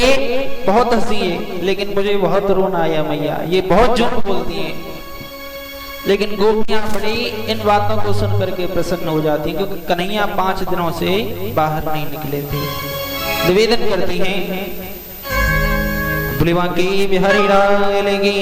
बहुत हंसी है, लेकिन मुझे बहुत रोना आया। मैया ये बहुत झूठ बोलती हैं, लेकिन गोपियां बड़ी इन बातों को सुन करके प्रसन्न हो जाती हैं, क्योंकि कन्हैया 5 दिनों से बाहर नहीं निकले थे। निवेदन करती हैं, बिहारी लाल की